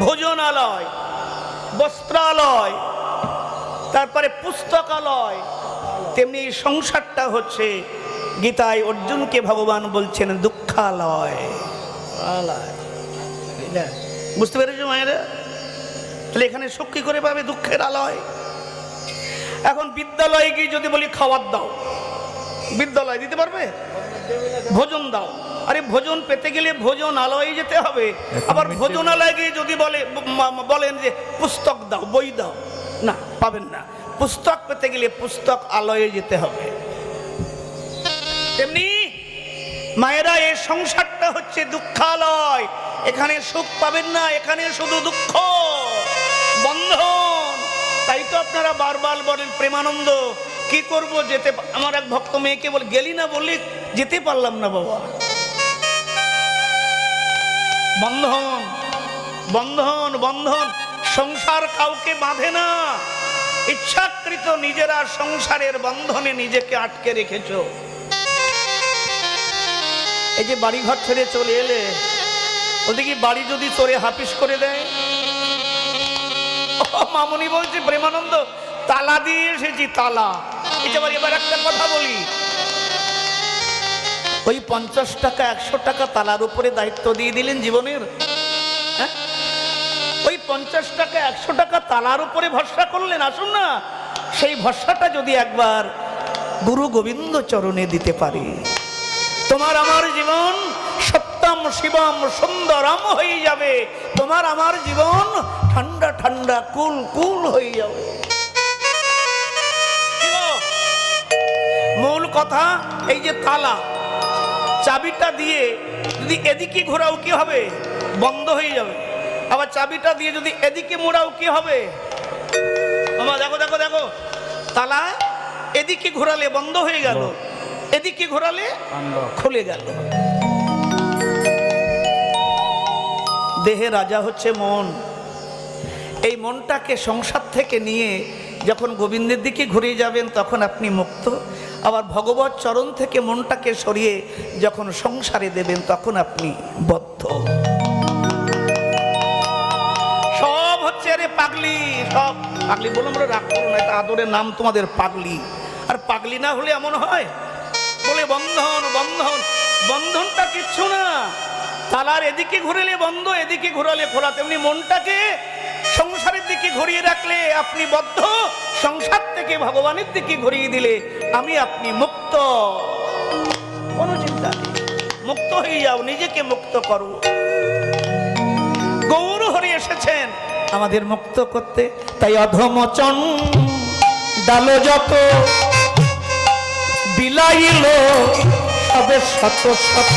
ভোজনালয়, বস্ত্রালয়, তারপরে পুস্তকালয়, তেমনি এই সংসারটা হচ্ছে, গীতায় অর্জুনকে ভগবান বলছেন দুঃখালয়। বুঝতে পেরেছো মায়েরা? তাহলে এখানে সুখ কি করে পাবে? দুঃখের আলয়। এখন বিদ্যালয়ে গিয়ে যদি বলি খাবার দাও, বিদ্যালয় দিতে পারবে? ভোজন দাও। আরে ভোজন পেতে গেলে ভোজনালয়ে যেতে হবে। আবার ভোজনালয়ে গিয়ে যদি বলেন যে পুস্তক দাও, বই দাও, না, পাবেন না। পুস্তক পেতে গেলে পুস্তক আলয়ে যেতে হবে। তেমনি মায়েরা, এই সংসারটা হচ্ছে দুঃখালয়। এখানে সুখ পাবেন না, এখানে শুধু দুঃখ, বন্ধন। তাই তো আপনারা বারবার বলেন প্রেমানন্দ কি করব, যেতে। আমার এক ভক্ত মেয়েকে বলে, গেলি না, বললি যেতে পারলাম না বাবা। বন্ধন, বন্ধন, বন্ধন। সংসার কাউকে বাঁধে না, ইচ্ছাকৃত নিজেরা সংসারের বন্ধনে নিজেকে আটকে রেখেছো। এই যে বাড়ি ঘর ছেড়ে চলে এলে, ওদিকে বাড়ি যদি চোরে হাফিস করে দেয়। মামুনি বলছে, প্রেমানন্দ তালা দিয়ে এসেছি, তালা। এবার একটা কথা বলি, ওই 50 টাকা 100 টাকা তালার উপরে দায়িত্ব দিয়ে দিলেন জীবনের। হ্যাঁ, ওই 50 টাকা 100 টাকা তালার উপরে ভরসা করলেন। আসুন না, সেই ভরসাটা যদি একবার গুরু গোবিন্দ চরণে দিতে পারি, তোমার আমার জীবন সত্যম শিবম সুন্দরম হয়ে যাবে। তোমার আমার জীবন ঠান্ডা ঠান্ডা কুল কুল হয়ে যাবে। মূল কথা, এই যে তালা, চাবিটা দিয়ে যদি এদিকে ঘোরাও কি হবে? বন্ধ হয়ে যাবে। আবার চাবিটা দিয়ে যদি এদিকে মোড়াও কি হবে? মামা দেখো দেখো দেখো, তালা এদিকে ঘোরালে বন্ধ হয়ে গেল, এদিকে ঘোরালে খুলে গেল। দেহে রাজা হচ্ছে মন। এই মনটাকে সংসার থেকে নিয়ে যখন গোবিন্দের দিকে ঘুরে যাবেন, তখন আপনি মুক্ত। আবার ভগবত চরণ থেকে মনটাকে সরিয়ে যখন সংসারে দেবেন, তখন আপনি বদ্ধ। সব হচ্ছে আরে পাগলি, সব পাগলি বলে আমরা রাগ করো না, এটা আদরের নাম তোমাদের, পাগলি। আর পাগলি না হলে এমন হয়? বলে বন্ধন, বন্ধন। বন্ধনটা কিচ্ছু না। তালার এদিকে ঘুরেলে বন্ধ, এদিকে ঘুরালে খোলা। তেমনি মনটাকে সংসারের দিকে ঘুরিয়ে রাখলে আপনি বদ্ধ, সংসার থেকে ভগবানের দিকে ঘুরিয়ে দিলে আমি আপনি মুক্ত। কোনো চিন্তা নেই, মুক্ত হয়ে যাও, নিজেকে মুক্ত করো। গৌর হরি এসেছেন আমাদের মুক্ত করতে। তাই অধমচন ডাল যত বিলাইল সবে শত শত,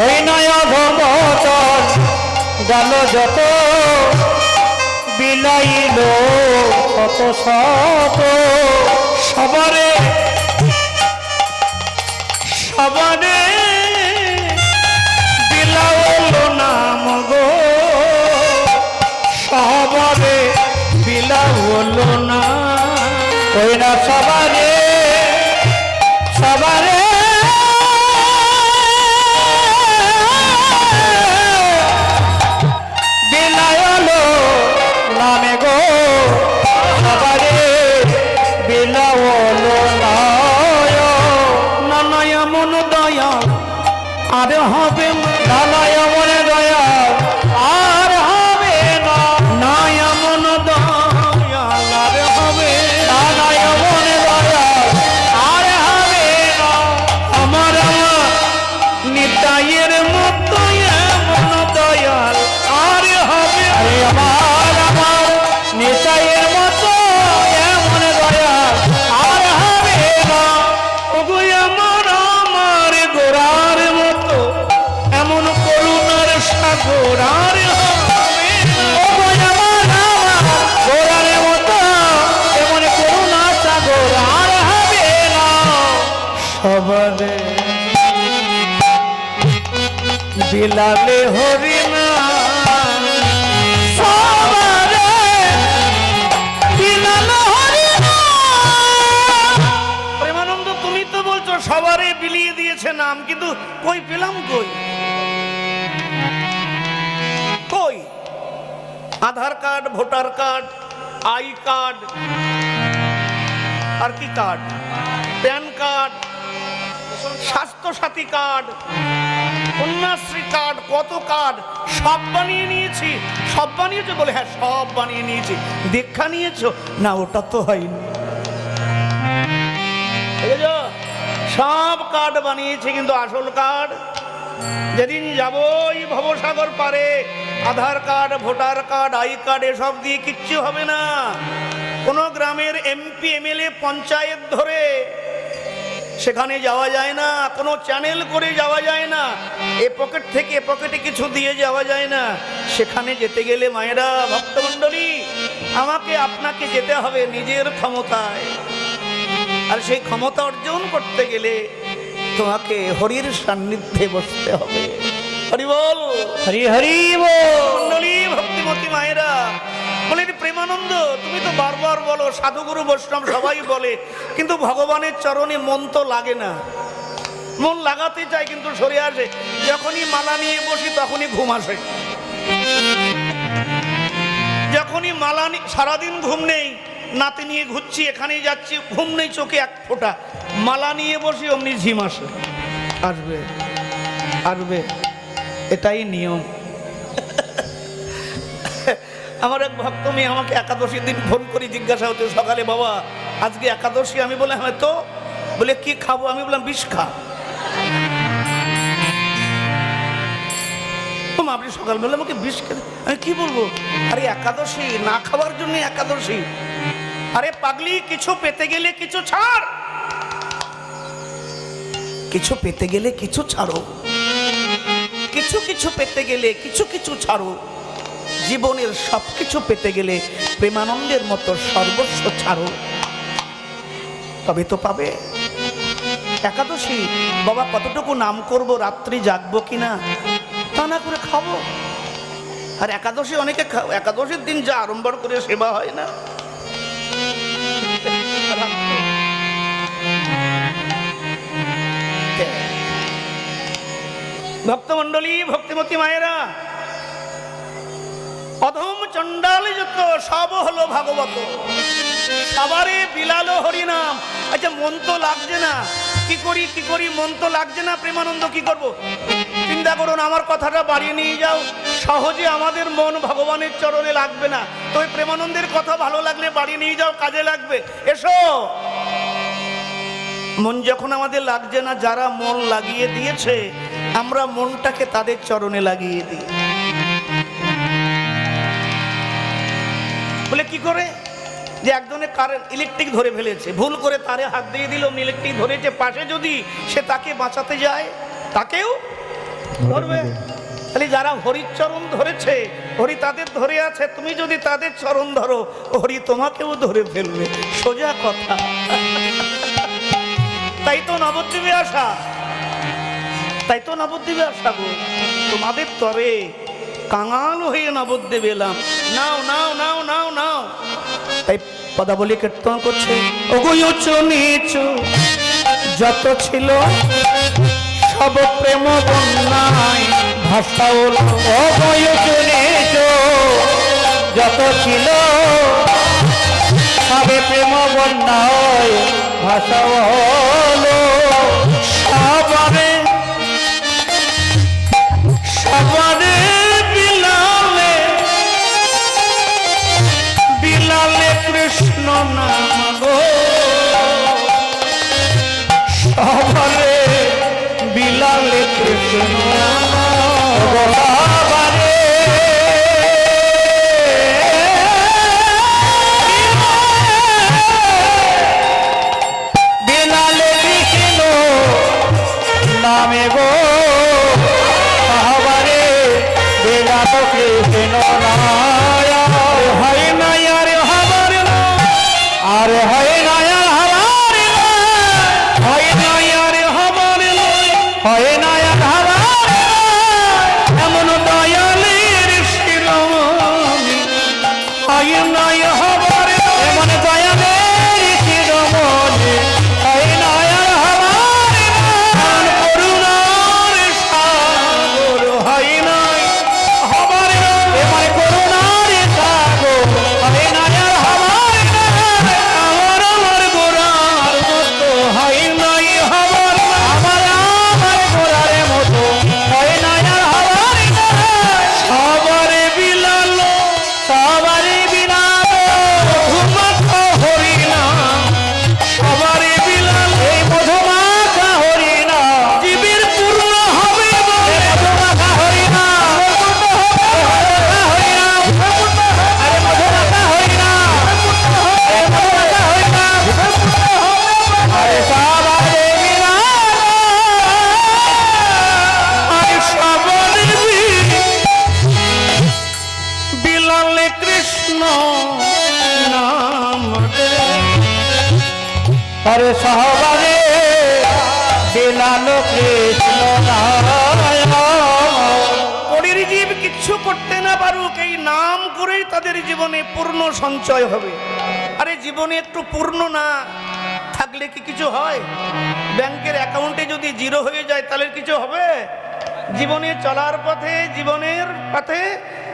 ওই নয় অধমচন ডাল যত বিলাইল শত শত। সবারে সবারে বিলাইল নাম গো, সবারে বিলাইল না। ওই না সবারে সবারে বিলাইল নামে গো, সবারে বিলাইল নয় মন দয়া আর হবে না, নয় মন দয়া আর হবে না, নয় মন দয়া আর হবে না, নয় মন দয়া আর হবে না। আমার নিতাইয়ের মতো এমন দয়াল আর হবে। আরে আমার নিতাইয়ের মতো এমন দয়াল আর হবে না। ওগো আমার গোরার মতো এমন করুণার সাগর আর হবে না। ওগো আমার গোরার মতো এমন করুণার সাগর আর হবে না। সবারে বিলালে হরি না, সবারে বিলালে হরি না। প্রেমানন্দ তুমি তো বলছো সবারে বিলিয়ে দিয়েছে নাম, কিন্তু কই পেলাম? কই কই? Aadhaar card, voter card, I card, আর কি card? PAN card, Swasthya Sathi card, Kanyashree card, কত কার্ড সব বানিয়ে নিয়েছি। সব বানিয়েছো? বলে হ্যাঁ সব বানিয়ে নিয়েছি। দীক্ষা নিয়েছো? না, ওটা তো হয়নি। সব কার্ড বানিয়েছে, কিন্তু আসল কার্ড যেদিন যাবই ভবসাগর পারে Aadhaar card, voter card, I card এসব দিয়ে কিচ্ছু হবে না। কোনো গ্রামের এমপি, এমএলএ, পঞ্চায়েত ধরে সেখানে যাওয়া যায় না, কোনো চ্যানেল করে যাওয়া যায় না, এ পকেট থেকে এ পকেটে কিছু দিয়ে যাওয়া যায় না। সেখানে যেতে গেলে মায়েরা, ভক্তমণ্ডলী, আমাকে আপনাকে যেতে হবে নিজের ক্ষমতায়। আর সেই ক্ষমতা অর্জন করতে গেলে তোমাকে হরির সান্নিধ্যে বসতে হবে। হরি বল, হরি হরি বল। মণ্ডলী, ভক্তিমতী মায়েরা বলেন, প্রেমানন্দ তুমি তো বারবার বলো, সাধুগুরু বৈষ্ণব সবাই বলে, কিন্তু ভগবানের চরণে মন তো লাগে না। মন লাগাতে চাই কিন্তু সরে আসে। যখনই মালা নিয়ে বসি তখনই ঘুম আসে। যখনই মালা সারাদিন ঘুম নেই, নাতি নিয়ে ঘুরছি, এখানেই যাচ্ছি, ঘুম নেই চোখে এক ফোঁটা, মালা নিয়ে বসি অমনি ঝিম আসে। আসবে আসবে, এটাই নিয়ম। আমার এক ভক্ত মেয়ে আমাকে একাদশীর দিন ফোন করে জিজ্ঞাসা হচ্ছে সকালে, বাবা আজকে একাদশী? আমি বলে হ্যাঁ তো। বলে কি খাবো? আমি বললাম বিষ খা। আপনি সকালবেলা আমাকে বিষ খেতে, আমি কি বলবো? আরে একাদশী, না খাওয়ার জন্য একাদশী। আরে পাগলি, কিছু পেতে গেলে কিছু ছাড়, কিছু পেতে গেলে কিছু ছাড়ো, কিছু কিছু পেতে গেলে কিছু কিছু ছাড়ো। জীবনের সবকিছু পেতে গেলে প্রেমানন্দের মতো সর্বস্ব ছাড়ো, তবে তো পাবে। একাদশী বাবা কতটুকু নাম করব, রাত্রি জাগবো কিনা, তা না করে খাবো। আর একাদশী অনেকে একাদশীর দিন যা আড়ম্বর করে সেবা হয় না। ভক্তমণ্ডলী, ভক্তিমতী মায়েরা, অধম চণ্ডাল যত সব হলো ভাগবত, সবারে বিলালো হরিনাম। আচ্ছা মন তো লাগছে না, কি করি কি করি, মন তো লাগছে না। প্রেমানন্দ কি করব? চিন্তা করুন, আমার কথাটা বাড়িয়ে নিয়ে যাও। সহজে আমাদের মন ভগবানের চরণে লাগবে না, তবে প্রেমানন্দের কথা ভালো লাগলে বাড়িয়ে নিয়ে যাও, কাজে লাগবে। এসো, মন যখন আমাদের লাগছে না, যারা মন লাগিয়ে দিয়েছে আমরা মনটাকে তাদের চরণে লাগিয়ে দিই। বলে কি করে? যে একজনের কারেন্ট ইলেকট্রিক ধরে ফেলেছে, ভুল করে তারে হাত দিয়ে দিল, ইলেকট্রিক ধরেছে, পাশে যদি সে তাকে বাঁচাতে যায় তাকেও ধরবে। তাহলে যারা হরির চরণ ধরেছে, হরি তাদের ধরে আছে, তুমি যদি তাদের চরণ ধরো, হরি তোমাকেও ধরে ফেলবে। সোজা কথা। তাই তো নবদ্বীপে আসা, তাই তো নবদ্বীপে আসা গো, তোমাদের তরে কাঙাল হয়ে নবদ্বীপে এলাম। নাও নাও নাও নাও নাও। তাই পদাবলী কীর্তন করছে, ওগো উঁচু নিচু যত ছিল সব প্রেম বন্যায় ভাষা হলো। ওগো উঁচু নিচু যত ছিল সবে প্রেম বন্যায় ভাষা হলো। সবারে সবারে বিলালে বিলালে কৃষ্ণ নাম গো, সবারে বিলালে কৃষ্ণ নাম গো। সবারে বিলালে কৃষ্ণ নামে গো, সবারে বিলাল কৃষ্ণ নায়। হয় না আর হবার আর হয় না আর হবার, হয় না আর হবার, হয় না আর হবার, এমন দয়ালের শিরোমণি। হয় না হবার এমন দয়ালের শিরোমণি, হয় না আর হবার, এমন করুণার সাগর। হয় না হবার এমন হরে সহবারে বিলালো কৃষ্ণ নারায়ণ। পরের জীব কিচ্ছু করতে না পারুক, এই নাম করেই তাদের জীবনে পূর্ণ সঞ্চয় হবে। আরে জীবনে একটু পূর্ণ না থাকলে কি কিছু হয়? ব্যাংকের অ্যাকাউন্টে যদি জিরো হয়ে যায় তাহলে কিছু হবে? জীবনে চলার পথে, জীবনের পথে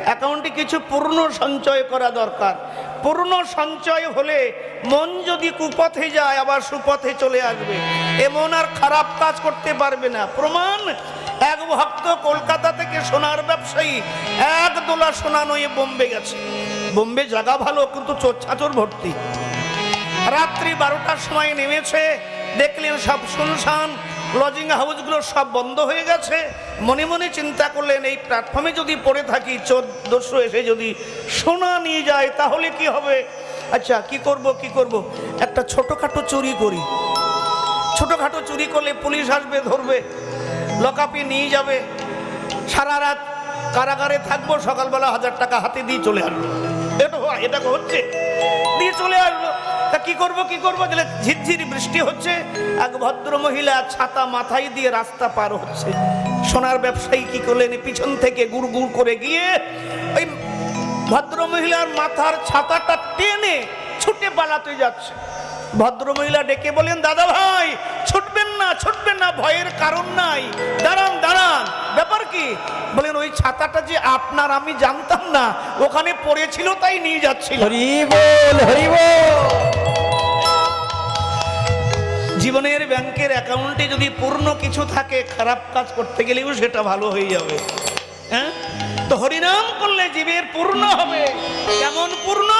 অ্যাকাউন্টে কিছু পূর্ণ সঞ্চয় করা দরকার। পূর্ণ সঞ্চয় হলে মন যদি কুপথে যায় আবার সুপথে চলে আসবে। এ মন আর খারাপ কাজ করতে পারবে না। প্রমাণ, এক ভক্ত কলকাতা থেকে সোনার ব্যবসায়ী এক দোলা সোনা নয়ে বোম্বে গেছে। বোম্বে জায়গা ভালো কিন্তু চোর ছাচর ভর্তি। রাত্রি 12টার সময় নেমেছে, দেখলেন সব শুনশান, লজিং হাউসগুলো সব বন্ধ হয়ে গেছে। মনে মনে চিন্তা করলেন এই প্ল্যাটফর্মে যদি পড়ে থাকি, চোর দস্যু এসে যদি সোনা নিয়ে যায় তাহলে কি হবে? আচ্ছা কি করব, একটা ছোটখাটো চুরি করি। ছোটখাটো চুরি করলে পুলিশ আসবে, ধরবে, লকআপে নিয়ে যাবে, সারা রাত কারাগারে থাকবো, সকালবেলা 1000 টাকা হাতে দিয়ে চলে আসবো। এটা হচ্ছে দিয়ে চলে আসবো। তা কি করব দিলে ঝিরঝিরি বৃষ্টি হচ্ছে, এক ভদ্র মহিলা ছাতা মাথায় দিয়ে রাস্তা পার হচ্ছে। সোনার ব্যবসায়ী কি করলেন, পিছন থেকে গুড় গুড় করে গিয়ে ওই ভদ্র মহিলার মাথার ছাতাটা টেনে ছুটে পালাতে যাচ্ছে। ভদ্র মহিলা ডেকে বলেন, দাদা ভাই ছুটবেন না, ভয়ের কারণ নাই, দাঁড়ান। ব্যাপার কি? বলেন ওই ছাতাটা যে আপনার, আমি জানতাম না, ওখানে পড়েছিল তাই নিয়ে যাচ্ছিল। হরি বল, হরি বল। জীবনের ব্যাংকের অ্যাকাউন্টে যদি পূর্ণ কিছু থাকে, খারাপ কাজ করতে গেলেও সেটা ভালো হয়ে যাবে। হ্যাঁ, তো হরিনাম করলে জীবের পূর্ণ হবে। কেমন পূর্ণ?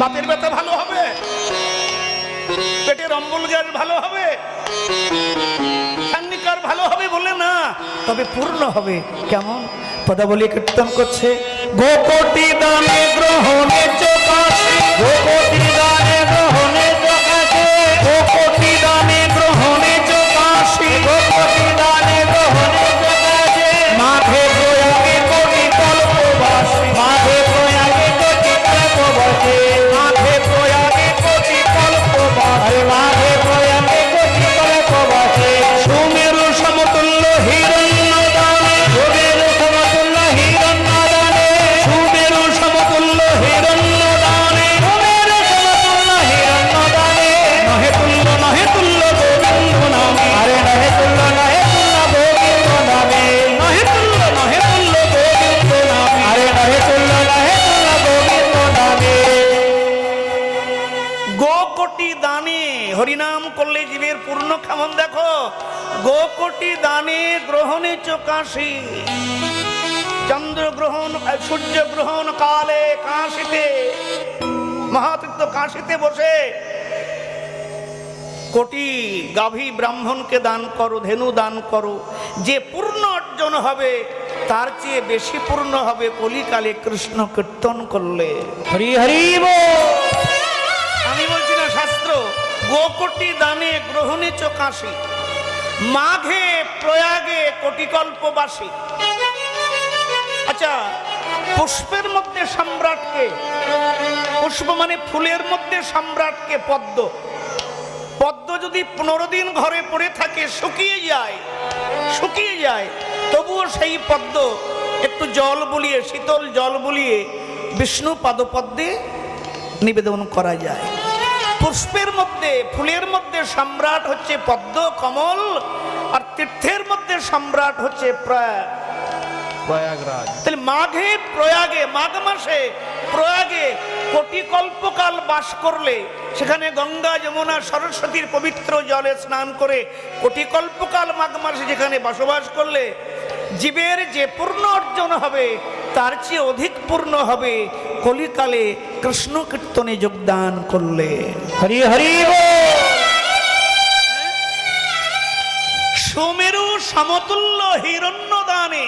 বাতের ব্যথা ভালো হবে, পেটের অম্বল গ্যাস ভালো হবে, সান্নিকার ভালো হবে বলে না, তবে পূর্ণ হবে। কেমন? পদাবলী কীর্তন করছে, গোকোটি দানে গ্রহণে চোখাছে, গোকোটি দানে গ্রহণে চোখাছে, গোকোটি দানে গ্রহণে চোখাছে, গোকোটি দানে গ্রহণে চোখাছে। মাঘে প্রয়াগে কোটি কল্পবাসী, মাঘে প্রয়াগে কোটি কল্পবাসী, মাঘে প্রয়াগে কোটি কল্পবাসী, মাঘে প্রয়াগে কোটি কল্পবাসী। সুমেরু সমতুল্য হিরণ্য দানে, সুমেরু সমতুল্য হিরণ্য দানে, সুমেরু সমতুল্য হিরণ্য দানে, সুমেরু সমতুল্য হিরণ্য দানে। নহে তুল্য গোবিন্দ নামে, আরে নহে তুল্য গোবিন্দ নামে, নহে তুল্য গোবিন্দ নামে, আরে নহে তুল্য গোবিন্দ নামে। গোকোটি দানে হরিনাম করলে জীবের পূর্ণ। কেমন দেখো, গোকোটি দানে গ্রহণে চোখাশি, চন্দ্রগ্রহণ সূর্যগ্রহণ কালে কাশিতে, মহাতীর্থ কাশিতে বসে কোটি গাভী ব্রাহ্মণকে দান করো, ধেনু দান করো। যে পূর্ণ অর্জন হবে তার চেয়ে বেশি পূর্ণ হবে কলিকালে কৃষ্ণ কীর্তন করলে। হরি হরি বল। আমি বলছি না, শাস্ত্র। গোকোটি দানে গ্রহণে চোখাশি, মাঘে প্রয়াগে কোটিকল্পবাসী। আচ্ছা, পুষ্পের মধ্যে সম্রাটকে, পুষ্প মানে ফুলের মধ্যে সম্রাটকে পদ্ম। পদ্ম যদি 15 দিন ঘরে পড়ে থাকে, শুকিয়ে যায়, তবুও সেই পদ্ম একটু জল বুলিয়ে, শীতল জল বুলিয়ে বিষ্ণু পাদপদ্মে নিবেদন করা যায়। পুষ্পের মধ্যে, ফুলের মধ্যে সম্রাট হচ্ছে পদ্ম কমল, আর তীর্থের মধ্যে সম্রাট হচ্ছে প্রয়াগরাজ। তাহলে মাঘে প্রয়াগে, মাঘ মাসে প্রয়াগে কোটি কল্পকাল বাস করলে, সেখানে গঙ্গা যমুনা সরস্বতীর পবিত্র জলে স্নান করে কোটি কল্পকাল মাঘ মাসে যেখানে বসবাস করলে জীবের যে পূর্ণ অর্জন হবে তার চেয়ে অধিক পূর্ণ হবে কলিকালে কৃষ্ণ কীর্তনে যোগদান করলে। হরি হরি বল। সুমেরু সমতুল্য হিরণ্য দানে,